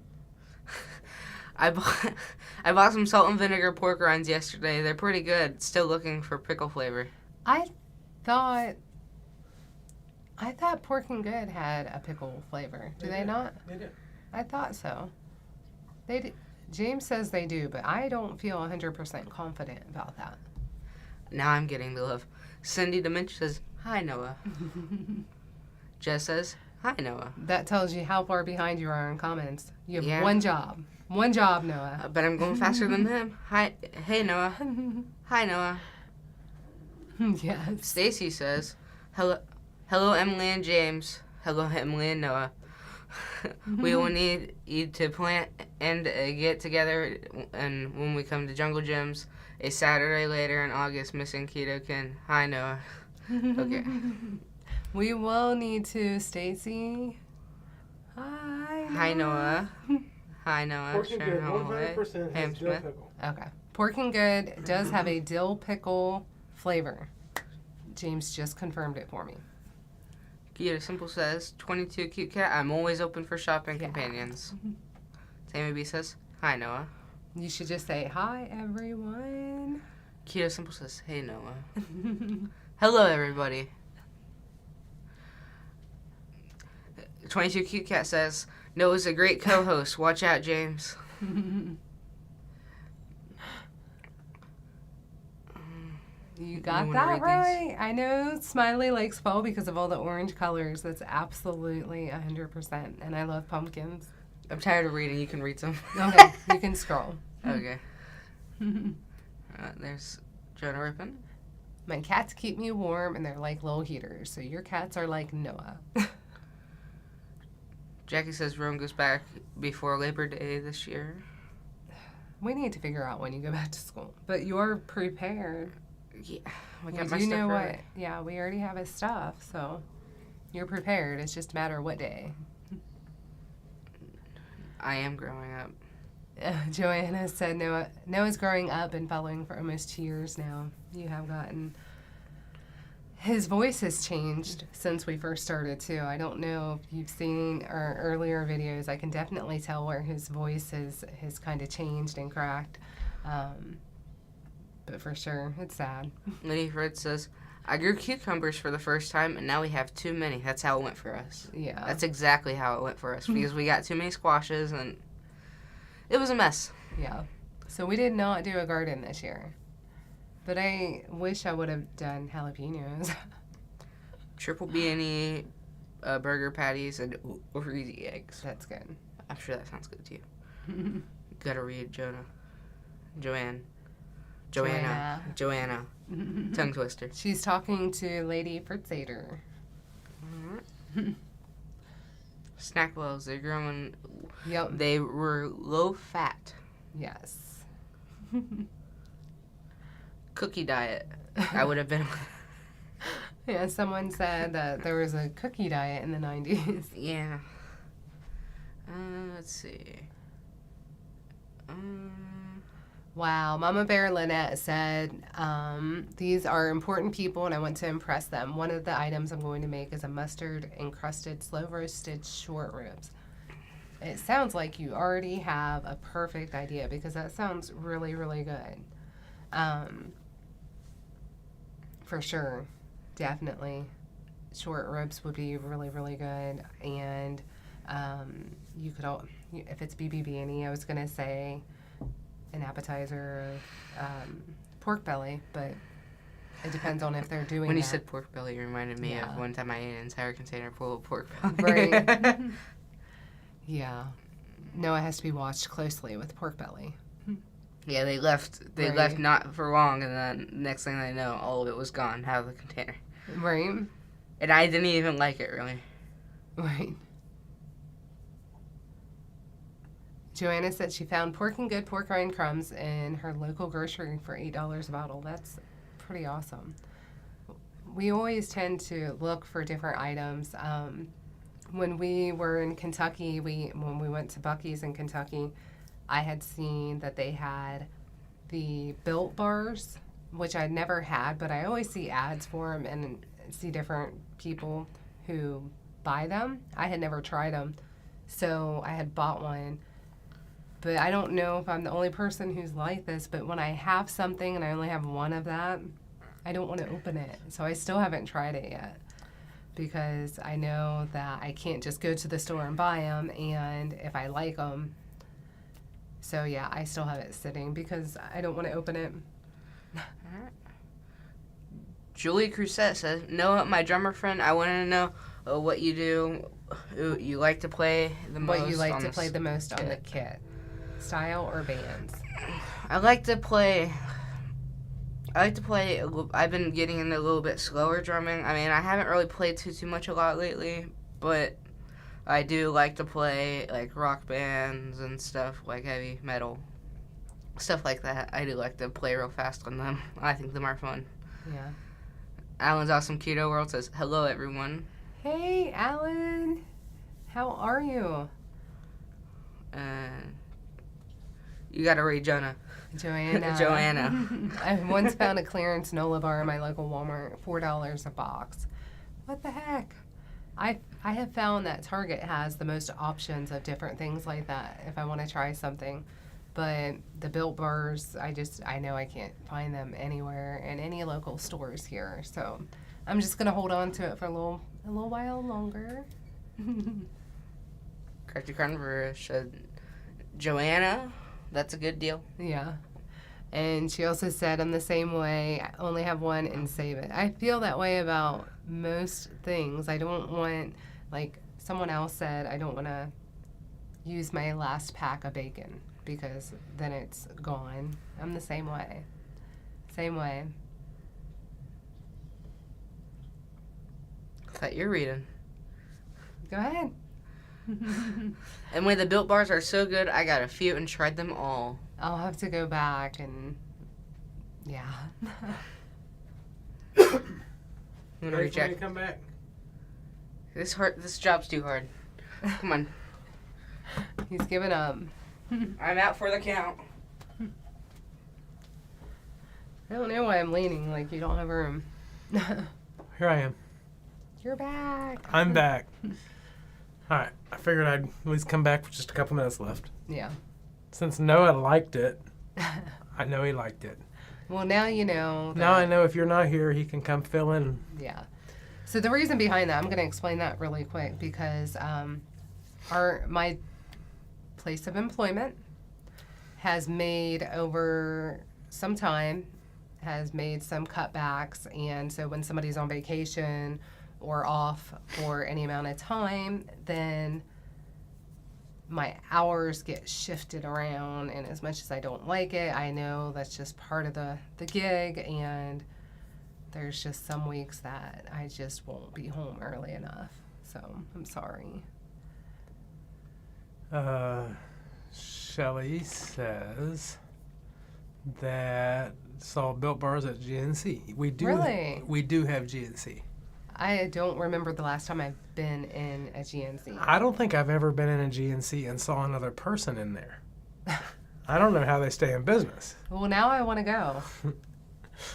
S3: I bought some salt and vinegar pork rinds yesterday. They're pretty good. Still looking for pickle flavor.
S1: I thought Pork and Good had a pickle flavor. Do they not?
S2: They do.
S1: I thought so. They do. James says they do, but I don't feel 100% confident about that.
S3: Now I'm getting the love. Cindy Dementia says, "Hi, Noah." Jess says, "Hi, Noah."
S1: That tells you how far behind you are in comments. You have
S3: Yeah.
S1: one job. One job, Noah.
S3: But I'm going faster than them. Hi, hey, Noah. Hi, Noah.
S1: Yes.
S3: Stacy says, hello, Emily and James. Hello, Emily and Noah. We will need you to plan and get together, and when we come to Jungle Gyms, a Saturday later in August, Missing Keto can. Hi, Noah. Okay.
S1: We will need to, Stacy. Hi.
S3: Hi, Noah. Hi, Noah.
S2: Pork and Good,
S3: Sharon Holloway.
S2: 100%
S3: Ham
S2: has dill
S3: Smith.
S2: pickle.
S1: Okay. Pork and Good does have a dill pickle flavor. James just confirmed it for me.
S3: Keto Simple says, 22 cute cat. I'm always open for shopping
S1: Yeah.
S3: companions. Tammy B says, hi, Noah.
S1: You should just say, hi, everyone.
S3: Keto Simple says, hey, Noah. Hello, everybody. 22 Cute Cat says, Noah's a great co-host. Watch out, James.
S1: You got
S3: wanna
S1: that
S3: read these?
S1: right. I know Smiley likes fall because of all the orange colors. That's absolutely 100%. And I love pumpkins.
S3: I'm tired of reading. You can read some.
S1: Okay, you can scroll.
S3: Okay. There's Jonah Rippin.
S1: My cats keep me warm and they're like little heaters. So your cats are like Noah.
S3: Jackie says Rome goes back before Labor Day this year.
S1: We need to figure out when you go back to school. But you're prepared.
S3: Yeah, we
S1: We
S3: got my
S1: do
S3: stuff
S1: know
S3: ready.
S1: what. Yeah, we already have his stuff. So you're prepared. It's just a matter of what day.
S3: I am growing up.
S1: Joanna said Noah's growing up and following for almost 2 years now. You have gotten... His voice has changed since we first started, too. I don't know if you've seen our earlier videos. I can definitely tell where his voice has kind of changed and cracked. But for sure, it's sad.
S3: Liddy Fred says, I grew cucumbers for the first time, and now we have too many. That's how it went for us.
S1: Yeah.
S3: That's exactly how it went for us, because we got too many squashes, and it was a mess.
S1: Yeah. So we did not do a garden this year. But I wish I would have done jalapenos.
S3: Triple B&E burger patties and over easy eggs.
S1: That's good.
S3: I'm sure that sounds good to you. Gotta read Joanna. Tongue twister.
S1: She's talking to Lady Fritzader.
S3: Snack wells, they're growing.
S1: Yep.
S3: They were low fat.
S1: Yes.
S3: Cookie diet. I would have been.
S1: Yeah, someone said that there was a cookie diet in the 90s.
S3: Yeah. Let's see.
S1: Wow, Mama Bear Lynette said, these are important people and I want to impress them. One of the items I'm going to make is a mustard-encrusted, slow-roasted short ribs. It sounds like you already have a perfect idea because that sounds really, really good. For sure, definitely. Short ribs would be really, really good. And you could, if it's BBB&E, I was going to say an appetizer of pork belly, but it depends on if they're doing
S3: When you
S1: that.
S3: said pork belly, you reminded me
S1: Yeah.
S3: of one time I ate an entire container full of pork belly.
S1: Right. Yeah. No, it has to be watched closely with pork belly.
S3: Yeah, they left
S1: Right.
S3: not for long, and then next thing I know, all of it was gone out of the container.
S1: Right?
S3: And I didn't even like it, really.
S1: Right. Joanna said she found Pork and Good pork rind crumbs in her local grocery for $8 a bottle. That's pretty awesome. We always tend to look for different items. when we were in Kentucky, when we went to Buc-ee's in Kentucky, I had seen that they had the Built Bars, which I'd never had, but I always see ads for them and see different people who buy them. I had never tried them, so I had bought one. But I don't know if I'm the only person who's like this, but when I have something and I only have one of that, I don't want to open it. So I still haven't tried it yet because I know that I can't just go to the store and buy them, and if I like them. So yeah, I still have it sitting because I don't want to open it.
S3: Julie Crusette says, Noah, my drummer friend, I want to know what you do, you like to play the most.
S1: What you like to play the most on the kit, style or bands?
S3: I like to play. I've been getting into a little bit slower drumming. I mean, I haven't really played too much a lot lately, but I do like to play like rock bands and stuff, like heavy metal, stuff like that. I do like to play real fast on them. I think them are fun.
S1: Yeah.
S3: Alan's Awesome Keto World says, hello, everyone.
S1: Hey, Alan. How are you?
S3: You gotta read Joanna.
S1: Joanna. I once found a clearance Nola bar in my local Walmart, $4 a box. What the heck? I have found that Target has the most options of different things like that if I want to try something. But the Built Bars, I know I can't find them anywhere in any local stores here. So I'm just going to hold on to it for a little while longer.
S3: Correct Carnivore said, Joanna, that's a good deal.
S1: Yeah. And she also said, I'm the same way, I only have one and save it. I feel that way about most things. I don't want, like someone else said, I don't want to use my last pack of bacon because then it's gone. I'm the same way. Same way.
S3: That you're reading.
S1: Go ahead.
S3: And when the Built Bars are so good, I got a few and tried them all.
S1: I'll have to go back and, yeah.
S2: Ready for me to come back?
S3: This job's too hard. Come on.
S1: He's giving up.
S3: I'm out for the count.
S1: I don't know why I'm leaning like you don't have room.
S2: Here I am.
S1: You're back.
S2: I'm back. All right. I figured I'd at least come back with just a couple minutes left.
S1: Yeah.
S2: Since Noah liked it, I know he liked it.
S1: Well, now you know.
S2: Now I know if you're not here, he can come fill in.
S1: Yeah. So the reason behind that, I'm going to explain that really quick because my place of employment has made over some time, has made some cutbacks. And so when somebody's on vacation or off for any amount of time, then my hours get shifted around, and as much as I don't like it, I know that's just part of the gig, and there's just some weeks that I just won't be home early enough. So I'm sorry.
S2: Shelly says that saw Built Bars at GNC. We do.
S1: Really?
S2: We do have GNC.
S1: I don't remember the last time I've been in a GNC.
S2: I don't think I've ever been in a GNC and saw another person in there. I don't know how they stay in business.
S1: Well, now I want to go.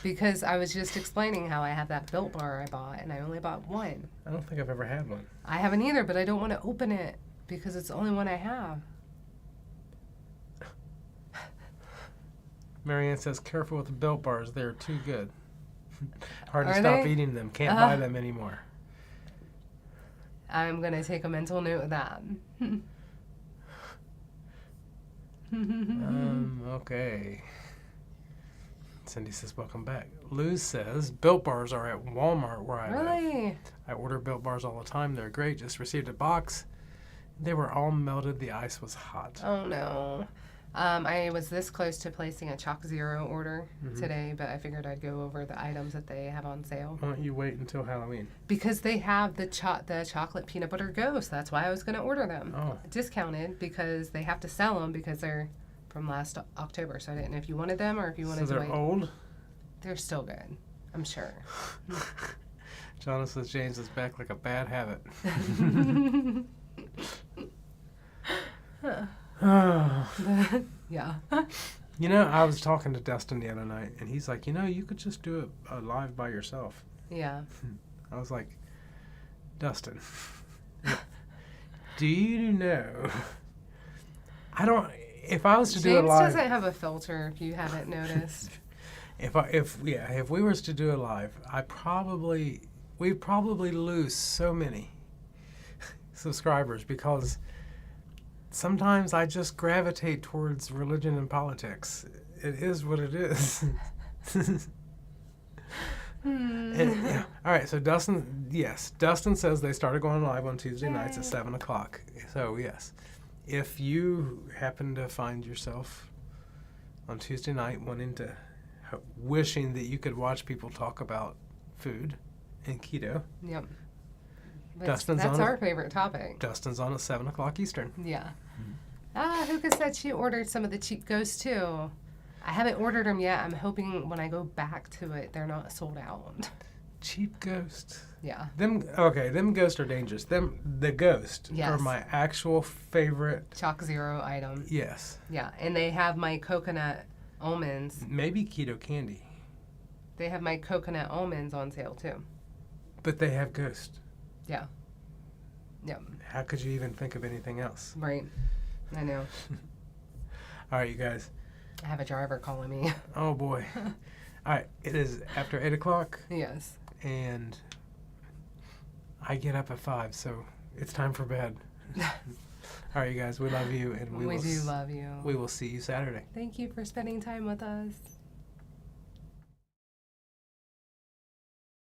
S1: Because I was just explaining how I have that Built Bar I bought, and I only bought one.
S2: I don't think I've ever had one.
S1: I haven't either, but I don't want to open it because it's the only one I have.
S2: Marianne says, careful with the Built Bars. They're too good. Hard to
S1: Are
S2: stop
S1: they?
S2: eating them. Can't buy them anymore.
S1: I'm going to take a mental note of that.
S2: Okay. Cindy says, welcome back. Luz says, Built Bars are at Walmart where I live.
S1: Really?
S2: I order Built Bars all the time. They're great. Just received a box. They were all melted. The ice was hot.
S1: Oh, no. I was this close to placing a Chalk Zero order today, but I figured I'd go over the items that they have on sale.
S2: Why don't you wait until Halloween?
S1: Because they have the chocolate peanut butter ghost. That's why I was going to order them.
S2: Oh.
S1: Discounted because they have to sell them because they're from last October. So I didn't know if you wanted them or if you wanted
S2: So
S1: to
S2: they're
S1: wait.
S2: old?
S1: They're still good, I'm sure.
S2: Jonah says James is back like a bad habit.
S1: Yeah.
S2: You know, I was talking to Dustin the other night, and he's like, you could just do a live by yourself.
S1: Yeah.
S2: I was like, Dustin, do you know? If I was to do a
S1: James
S2: live,
S1: doesn't have a filter, if you haven't noticed.
S2: if we was to do a live, we'd probably lose so many subscribers because sometimes I just gravitate towards religion and politics. It is what it is. And, yeah. All right, so Dustin says they started going live on Tuesday nights at 7 o'clock. So, yes, if you happen to find yourself on Tuesday night wishing that you could watch people talk about food and keto,
S1: Yep.
S2: That's
S1: our favorite topic.
S2: Dustin's on at 7 o'clock Eastern.
S1: Yeah. Hookah said she ordered some of the cheap ghosts too. I haven't ordered them yet. I'm hoping when I go back to it, they're not sold out.
S2: Cheap ghost.
S1: Yeah.
S2: Them ghosts are dangerous. The ghost are my actual favorite.
S1: Chalk Zero item.
S2: Yes.
S1: Yeah, and they have my coconut almonds.
S2: Maybe keto candy.
S1: They have my coconut almonds on sale too.
S2: But they have ghost.
S1: Yeah. Yep.
S2: How could you even think of anything else?
S1: Right. I know.
S2: All right, you guys.
S1: I have a driver calling me.
S2: Oh, boy. All right, it is after 8 o'clock.
S1: Yes.
S2: And I get up at 5, so it's time for bed. All right, you guys, we love you. And
S1: We do love you.
S2: We will see you Saturday.
S1: Thank you for spending time with us.